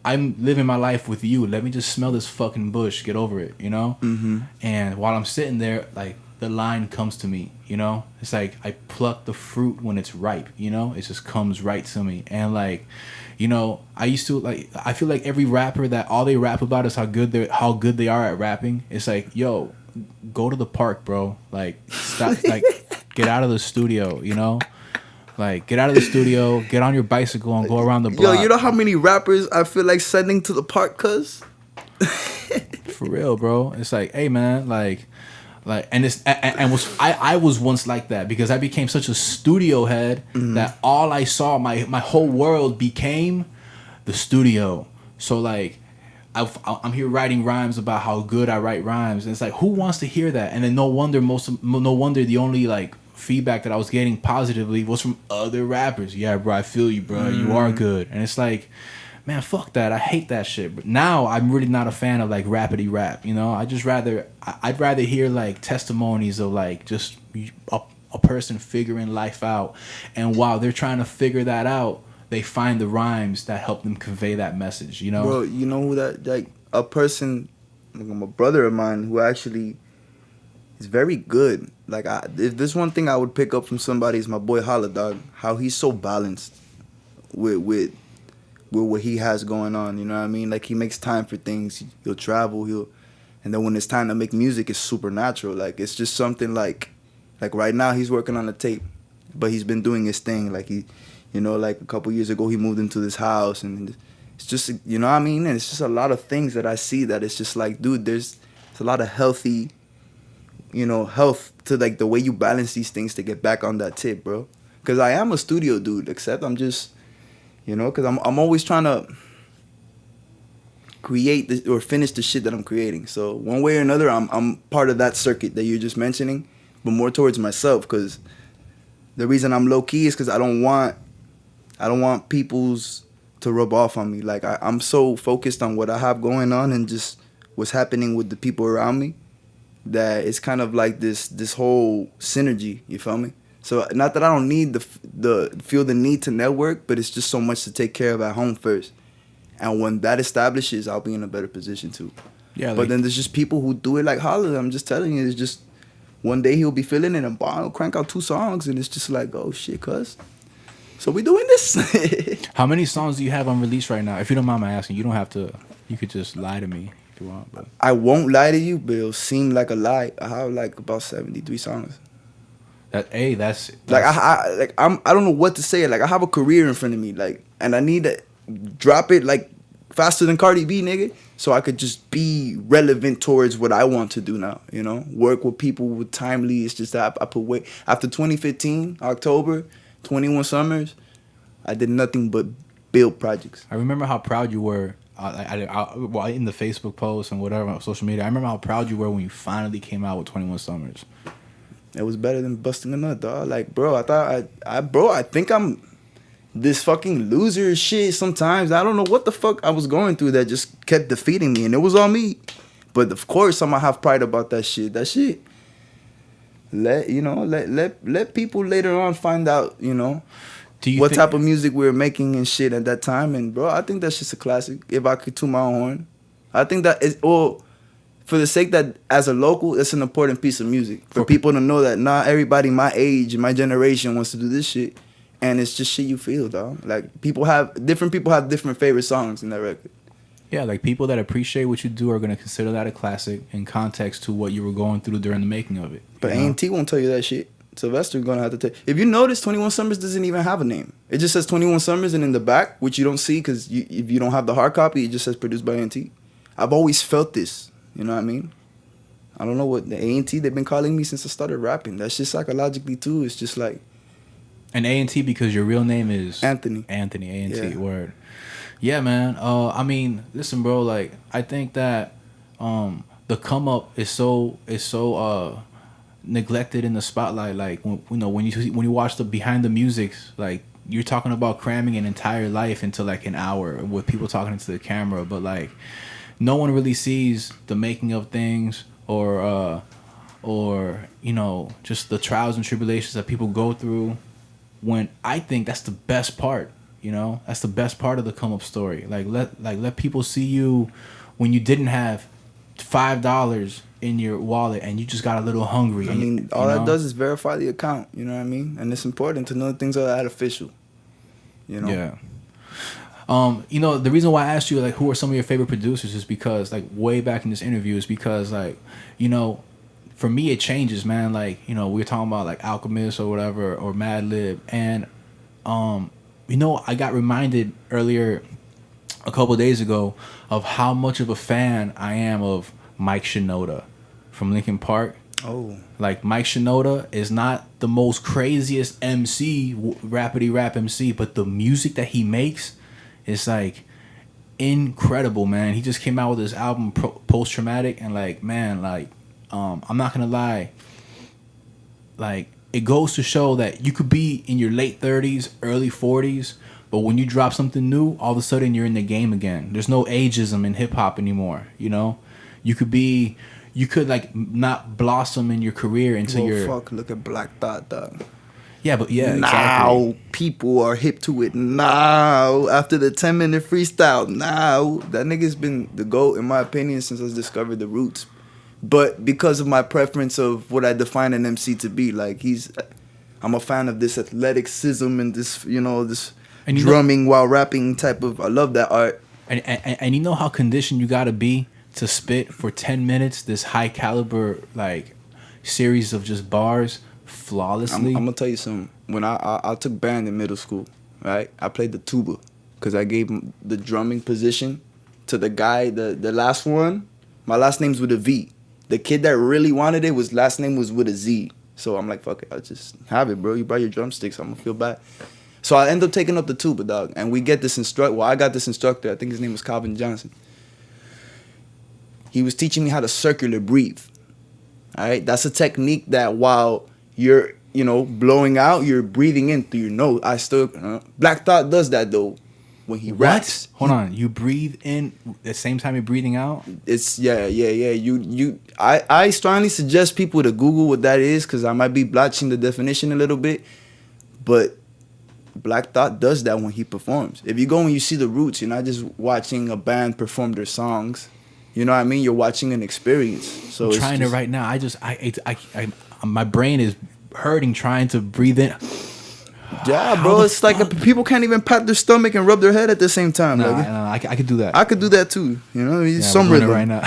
I'm living my life with you. Let me just smell this fucking bush. Get over it, you know? Mm-hmm. And while I'm sitting there, like, the line comes to me, you know? It's like I pluck the fruit when it's ripe, you know? It just comes right to me. And, like, you know, I feel like every rapper that all they rap about is how good they are at rapping. It's like, yo, go to the park, bro. Like, stop, like, get out of the studio, you know? Like, get out of the studio, get on your bicycle and go around the block. Yo, you know how many rappers I feel like sending to the park, cuz? For real, bro. It's like, hey, man, like, and it's and was I was once like that because I became such a studio head that all I saw, my whole world became the studio. So like, I'm here writing rhymes about how good I write rhymes, and it's like, who wants to hear that? And then no wonder the only like feedback that I was getting positively was from other rappers. Yeah, bro, I feel you, bro. You are good. And it's like, man, fuck that. I hate that shit. But now I'm really not a fan of like rapidy rap. You know, I'd rather hear like testimonies of like just a person figuring life out, and while they're trying to figure that out, they find the rhymes that help them convey that message, you know? Bro, you know who that, like, a person, like a brother of mine who actually is very good. Like, if there's one thing I would pick up from somebody, is my boy Holla, dog. How he's so balanced with what he has going on, you know what I mean? Like, he makes time for things. He'll travel, and then when it's time to make music, it's supernatural. Like, it's just something like right now he's working on a tape, but he's been doing his thing. Like, you know, like a couple years ago, he moved into this house, and it's just, you know what I mean? And it's just a lot of things that I see that it's just like, dude, there's a lot of healthy, you know, health to like the way you balance these things to get back on that tip, bro. Because I am a studio dude, except I'm just, you know, because I'm always trying to create this or finish the shit that I'm creating. So one way or another, I'm part of that circuit that you're just mentioning, but more towards myself. Because the reason I'm low key is because I don't want people's to rub off on me. Like I'm so focused on what I have going on and just what's happening with the people around me that it's kind of like this whole synergy. You feel me? So not that I don't need feel the need to network, but it's just so much to take care of at home first. And when that establishes, I'll be in a better position too. Yeah. Like, but then there's just people who do it like Holla. I'm just telling you, it's just one day he'll be feeling it and he'll crank out 2 songs, and it's just like, oh shit, cuz. So we doing this. How many songs do you have on release right now? If you don't mind my asking, you don't have to. You could just lie to me if you want. But I won't lie to you, but it'll seem like a lie. I have like about 73 songs. That's like I don't know what to say. Like I have a career in front of me, like, and I need to drop it like faster than Cardi B, nigga, so I could just be relevant towards what I want to do now. You know, work with people with timely. It's just that I put weight after 2015 October. 21 Summers, I did nothing but build projects. I remember how proud you were in the Facebook posts and whatever on social media. I remember how proud you were when you finally came out with 21 Summers. It was better than busting a nut, dog. Like, bro, I think I'm this fucking loser shit sometimes. I don't know what the fuck I was going through that just kept defeating me, and it was all me. But of course, I'm gonna have pride about that shit. That shit. Let people later on find out, what type of music we were making and shit at that time. And bro, I think that's just a classic. If I could toot my own horn, I think that is for the sake that as a local, it's an important piece of music for people to know that not everybody my age and my generation wants to do this shit, and it's just shit you feel, dog. Like different people have different favorite songs in that record. Yeah, like people that appreciate what you do are gonna consider that a classic in context to what you were going through during the making of it. But AYNT won't tell you that shit. Sylvester's gonna have to tell. If you notice, 21 Summers doesn't even have a name. It just says 21 Summers, and in the back, which you don't see because if you don't have the hard copy, it just says produced by AYNT. I've always felt this. You know what I mean? I don't know what the AYNT they've been calling me since I started rapping. That shit psychologically too. It's just like. And AYNT because your real name is Anthony. Anthony AYNT. Yeah. Word. Yeah, man. I mean, listen, bro. Like, I think that the come up is so neglected in the spotlight. Like, when you watch the behind the music, like you're talking about cramming an entire life into like an hour with people talking into the camera, but like no one really sees the making of things or just the trials and tribulations that people go through. When I think that's the best part. That's the best part of the come up story. Like let people see you when you didn't have $5 in your wallet and you just got a little hungry. I mean, all that does is verify the account. You know what I mean? And it's important to know things are that official. Yeah. The reason why I asked you like who are some of your favorite producers is because like way back in this interview is because like for me it changes, man. Like we were talking about like Alchemist or whatever or Madlib and I got reminded earlier a couple of days ago of how much of a fan I am of Mike Shinoda from Linkin Park. Oh. Like Mike Shinoda is not the most craziest MC, rappity rap MC, but the music that he makes is like incredible, man. He just came out with his album Post Traumatic and like, man, like I'm not gonna lie, like it goes to show that you could be in your late 30s, early 40s, but when you drop something new, all of a sudden you're in the game again. There's no ageism in hip hop anymore, You could like not blossom in your career until you're. Fuck! Look at Black Thought, dog. Yeah, but yeah, now exactly. People are hip to it now. After the 10-minute freestyle, now that nigga's been the GOAT in my opinion since I discovered the roots. But because of my preference of what I define an MC to be, like I'm a fan of this athleticism and this, this and drumming while rapping type of. I love that art. And you know how conditioned you gotta be to spit for 10 minutes this high caliber like series of just bars flawlessly. I'm gonna tell you something. When I took band in middle school, right? I played the tuba because I gave the drumming position to the guy. The last one, my last name's with a V. The kid that really wanted it, last name was with a Z. So I'm like, fuck it, I'll just have it, bro. You brought your drumsticks, I'm gonna feel bad. So I end up taking up the tuba, dog. And we get this instructor. Well, I got this instructor. I think his name was Calvin Johnson. He was teaching me how to circular breathe. All right? That's a technique that while you're, blowing out, you're breathing in through your nose. Black Thought does that, though. When he raps. Hold on. You breathe in at the same time you're breathing out? It's yeah. I strongly suggest people to Google what that is because I might be blotching the definition a little bit. But Black Thought does that when he performs. If you go and you see the roots, you're not just watching a band perform their songs. You know what I mean? You're watching an experience. So I'm trying it right now. My brain is hurting trying to breathe in. Yeah, bro. It's like people can't even pat their stomach and rub their head at the same time. No, I could do that. I could do that too. Some I'm doing rhythm it right now.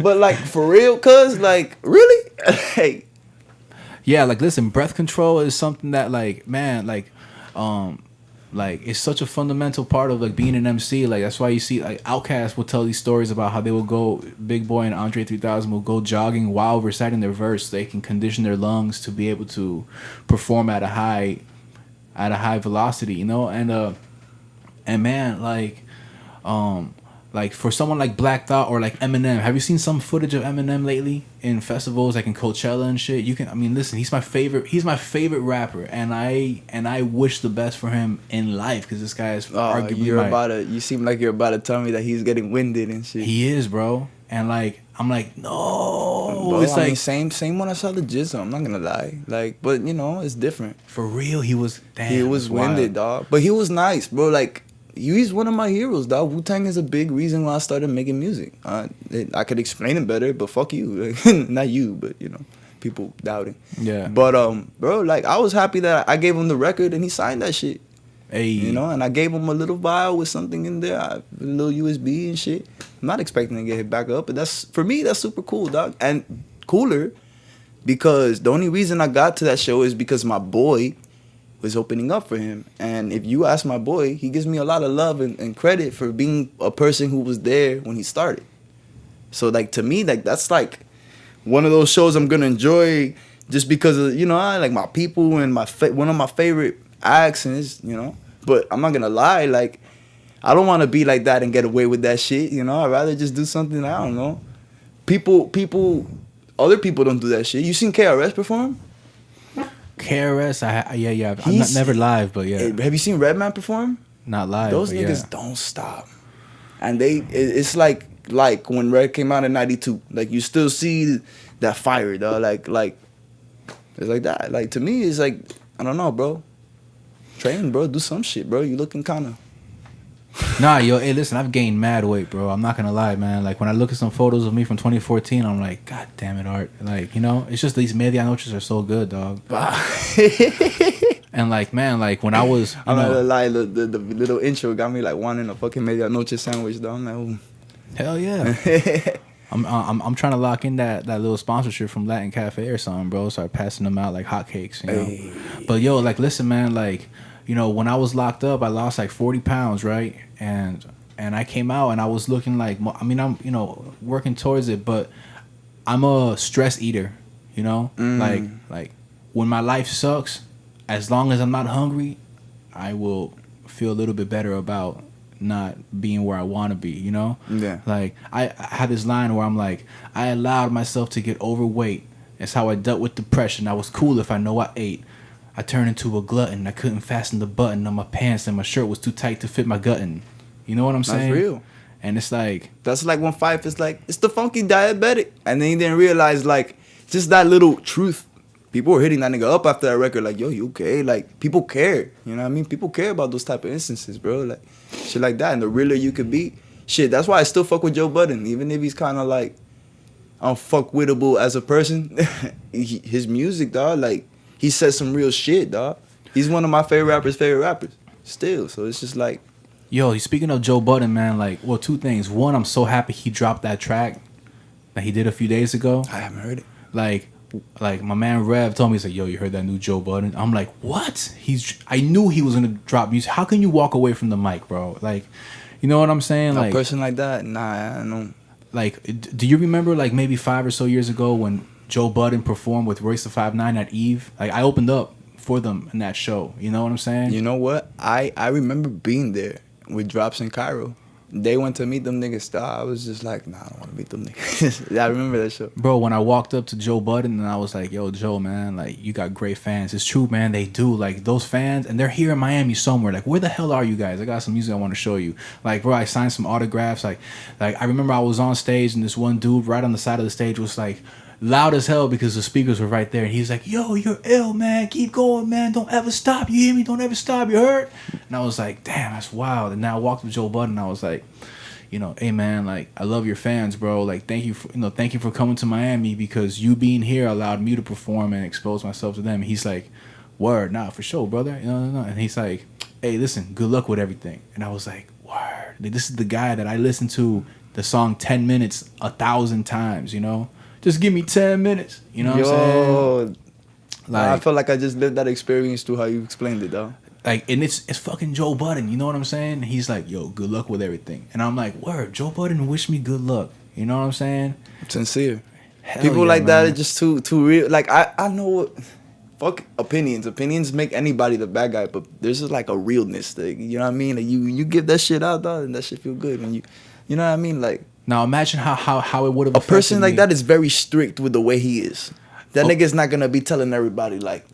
but like for real, cuz like really, hey. Yeah, like listen, breath control is something that like man, like it's such a fundamental part of like being an MC. Like that's why you see like Outkast will tell these stories about how they will go, Big Boy and Andre 3000 will go jogging while reciting their verse. So they can condition their lungs to be able to perform at a high like for someone like Black Thought or like Eminem, have you seen some footage of Eminem lately in festivals like in Coachella and shit? I mean, listen, he's my favorite rapper, and I wish the best for him in life because this guy is arguably you seem like you're about to tell me that he's getting winded and shit. He is, bro. And like I'm like, no, Bro, it's I like mean, same when I saw the Jizz. I'm not gonna lie, like, but you know, it's different. for real. He was He was winded, dog, but he was nice, bro. Like, he's one of my heroes, dog. Wu-Tang is a big reason why I started making music. I could explain it better, but fuck you, not you, but you know, people doubting. Yeah. But bro, like, I was happy that I gave him the record and he signed that shit. Hey, You know, and I gave him a little vial with something in there, a little USB and shit. I'm not expecting to get hit back up, but for me, that's super cool, dog. And cooler because the only reason I got to that show is because my boy was opening up for him. And if you ask my boy, he gives me a lot of love and credit for being a person who was there when he started. So, like, to me, like, that's like one of those shows I'm gonna enjoy just because of, you know, I like my people and one of my favorite acts, and it's, you know. But I'm not gonna lie, like, I don't want to be like that and get away with that shit, you know. I'd rather just do something, I don't know. Other people don't do that shit. You seen KRS perform? KRS, yeah. I'm not never live, but yeah, Have you seen Redman perform? not live. Those but niggas yeah. don't stop, and it's like when Red came out in '92. Like, you still see that fire, dog. Like it's like that. Like, to me, it's like, I don't know, bro. Train, bro. Do some shit, bro. You looking kind of. Nah, yo, hey, listen, I've gained mad weight, bro. I'm not gonna lie, man. Like, when I look at some photos of me from 2014, I'm like, God damn it, Art. Like, you know, it's just these media noches are so good, dog. And like, man, like when I was, I'm not gonna lie, the little intro got me like wanting a fucking medianoche sandwich, dog. I'm like, ooh. hell yeah. I'm trying to lock in that little sponsorship from Latin Cafe or something, bro. Start passing them out like hotcakes, you know. Hey. But yo, like, listen, man, like, you know, when I was locked up, I lost like 40 pounds, right? And I came out and I was looking like, I mean, I'm, you know, working towards it, but I'm a stress eater, you know. Like when my life sucks, as long as I'm not hungry, I will feel a little bit better about not being where I want to be, you know? Yeah. Like, I had this line where I'm like, I allowed myself to get overweight. That's how I dealt with depression. I was cool if I know I ate. I turned into a glutton. I couldn't fasten the button on my pants and my shirt was too tight to fit my gutton. You know what I'm saying? That's real. And it's like... That's like when Fife is like, it's the funky diabetic. And then he didn't realize, like, just that little truth. People were hitting that nigga up after that record, like, yo, you okay? Like, people care. You know what I mean? People care about those type of instances, bro. Like, shit like that. And the realer you could be. Shit, that's why I still fuck with Joe Budden. Even if he's kind of, like, unfuckwittable as a person. His music, dog, like, he says some real shit, dog. He's one of my favorite rappers. Still. So it's just like... Yo, speaking of Joe Budden, man, like, well, two things. One, I'm so happy he dropped that track that he did a few days ago. I haven't heard it. Like my man Rev told me, he's like, yo, you heard that new Joe Budden? I'm like, what? I knew he was gonna drop music. How can you walk away from the mic, bro? Like, you know what I'm saying? A person like that? Nah, I don't know. Like, do you remember like maybe 5 or so years ago when Joe Budden performed with Royce the 5'9" at Eve? Like, I opened up for them in that show. You know what I'm saying? You know what? I remember being there with Drops in Cairo. They went to meet them niggas. I was just like, nah, I don't want to meet them niggas. I remember that show. Bro, when I walked up to Joe Budden and I was like, yo, Joe, man, like, you got great fans. It's true, man. They do. Like, those fans, and they're here in Miami somewhere. Like, where the hell are you guys? I got some music I want to show you. Like, bro, I signed some autographs. Like I remember I was on stage and this one dude right on the side of the stage was like, loud as hell because the speakers were right there. And he's like, yo, you're ill, man. Keep going, man. Don't ever stop. You hear me? Don't ever stop. You heard? And I was like, damn, that's wild. And now I walked with Joe Budden and I was like, you know, hey, man, like, I love your fans, bro. Like, thank you for coming to Miami because you being here allowed me to perform and expose myself to them. And he's like, word, nah, for sure, brother. No. And he's like, hey, listen, good luck with everything. And I was like, word. This is the guy that I listened to the song 10 minutes 1,000 times, you know? Just give me 10 minutes. You know what I'm saying? Like, I feel like I just lived that experience through how you explained it, though. Like, and it's fucking Joe Budden. You know what I'm saying? He's like, yo, good luck with everything. And I'm like, word, Joe Budden wish me good luck. You know what I'm saying? Sincere. Hell People yeah, like man. that are just too real. Like, I know what... Fuck opinions. Opinions make anybody the bad guy, but there's just like a realness thing. You know what I mean? Like, you give that shit out, dog, and that shit feel good when you... You know what I mean? Like Now imagine how it would have a person like that is very strict with the way he is. That nigga's not gonna be telling everybody like,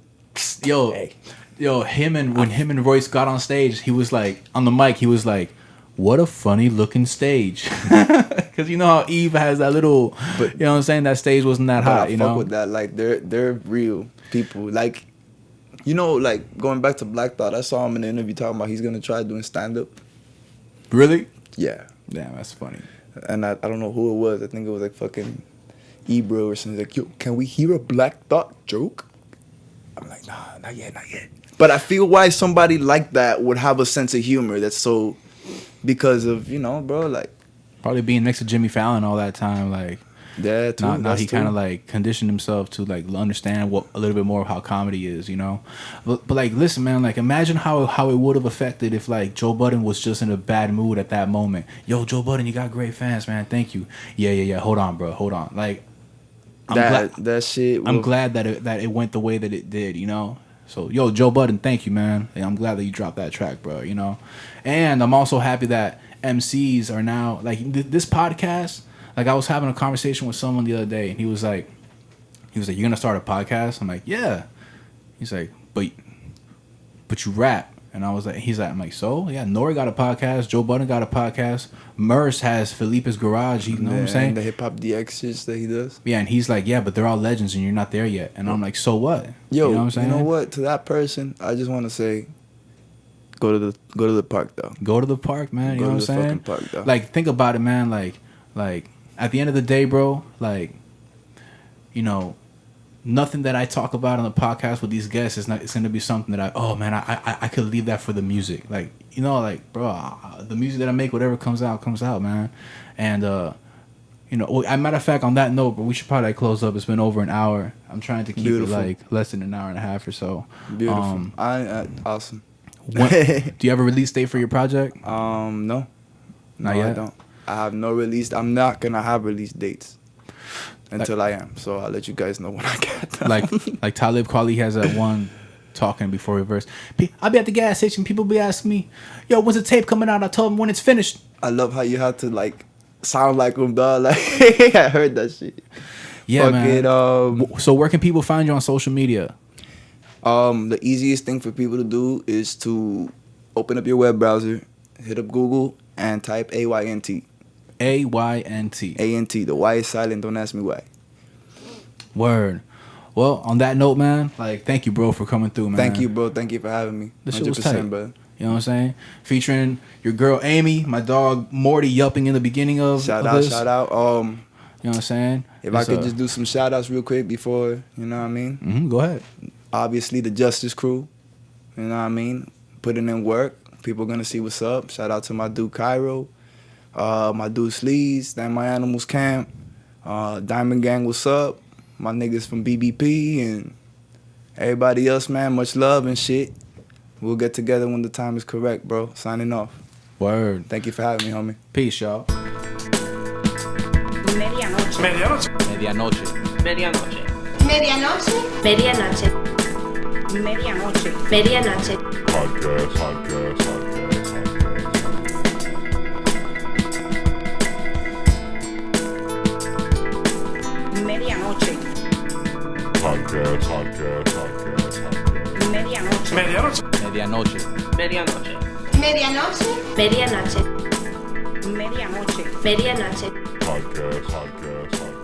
Yo, hey. when him and Royce got on stage, he was like, on the mic, he was like, what a funny looking stage. Because you know how Eve has that little, But- you know what I'm saying? That stage wasn't that But hot, I you fuck know? with that. Like they're real people. Like, you know, like going back to Black Thought, I saw him in the interview talking about he's gonna try doing stand up. Really? Yeah. Damn, that's funny. And I don't know who it was. I think it was like fucking Ebro or something. He's like, yo, can we hear a Black Thought joke? I'm like, nah, not yet. But I feel why somebody like that would have a sense of humor that's so, because of, you know, bro, like. Probably being next to Jimmy Fallon all that time, like. Yeah, too. Now he kind of like conditioned himself to like understand what a little bit more of how comedy is, you know. But like, listen, man, like imagine how it would have affected if like Joe Budden was just in a bad mood at that moment. Yo, Joe Budden, you got great fans, man. Thank you. Yeah. Hold on, bro. Hold on. Like, that shit. I'm glad that it went the way that it did, you know. So, yo, Joe Budden, thank you, man. And I'm glad that you dropped that track, bro. You know. And I'm also happy that MCs are now like this podcast. Like I was having a conversation with someone the other day, and he was like, "You're gonna start a podcast?" I'm like, "Yeah." He's like, "But you rap," and I was like, I'm like, "So yeah, Nori got a podcast, Joe Budden got a podcast, Merce has Felipe's Garage." You know what I'm saying? The hip hop DX shit that he does. Yeah, and he's like, "Yeah, but they're all legends, and you're not there yet." And I'm like, "So what?" Yo, you know what I'm saying? You know what? To that person, I just want to say, go to the park though. Go to the park, man. Go You know to what I'm the saying? fucking park, though. Like, think about it, man. Like at the end of the day, bro, like, you know, nothing that I talk about on the podcast with these guests is not. It's gonna be something that I could leave that for the music. Like, you know, like, bro, the music that I make, whatever comes out, man. And you know, as a matter of fact, on that note, but we should probably like, close up. It's been over an hour. I'm trying to keep Beautiful. it like less than an hour and a half or so. Beautiful. Awesome. Do you have a release date for your project? No. Not No, yet? I don't. I have no release. I'm not gonna have release dates until I am. So I'll let you guys know when I get them. like Talib Kweli has that one talking before we verse. I'll be at the gas station. People be asking me, "Yo, when's the tape coming out?" I told them when it's finished. I love how you have to like sound like him, dog. Like I heard that shit. Yeah, man. Fucking, So where can people find you on social media? the easiest thing for people to do is to open up your web browser, hit up Google, and type AYNT. AYNT. ANT. The Y is silent. Don't ask me why. Word. Well, on that note, man, like, thank you, bro, for coming through, man. Thank you, bro. Thank you for having me. This shit was tight. brother. You know what I'm saying? Featuring your girl Amy, my dog Morty yelping in the beginning of Shout this. out. You know what I'm saying? If I could just do some shout outs real quick before, you know what I mean? Go ahead. Obviously, the Justice Crew, you know what I mean? Putting in work. People gonna see what's up. Shout out to my dude Cairo, my dude Sleaze, then my Animals Camp, Diamond Gang, what's up? My niggas from BBP and everybody else, man. Much love and shit. We'll get together when the time is correct, bro. Signing off. Word. Thank you for having me, homie. Peace, y'all. Medianoche. Medianoche. Medianoche. Medianoche. Medianoche. Medianoche. Medianoche. Podcast. Medianoche. Podcast. Medianoche. Medianoche. Medianoche. Medianoche. Medianoche. Medianoche. Medianoche. Medianoche. Podcast.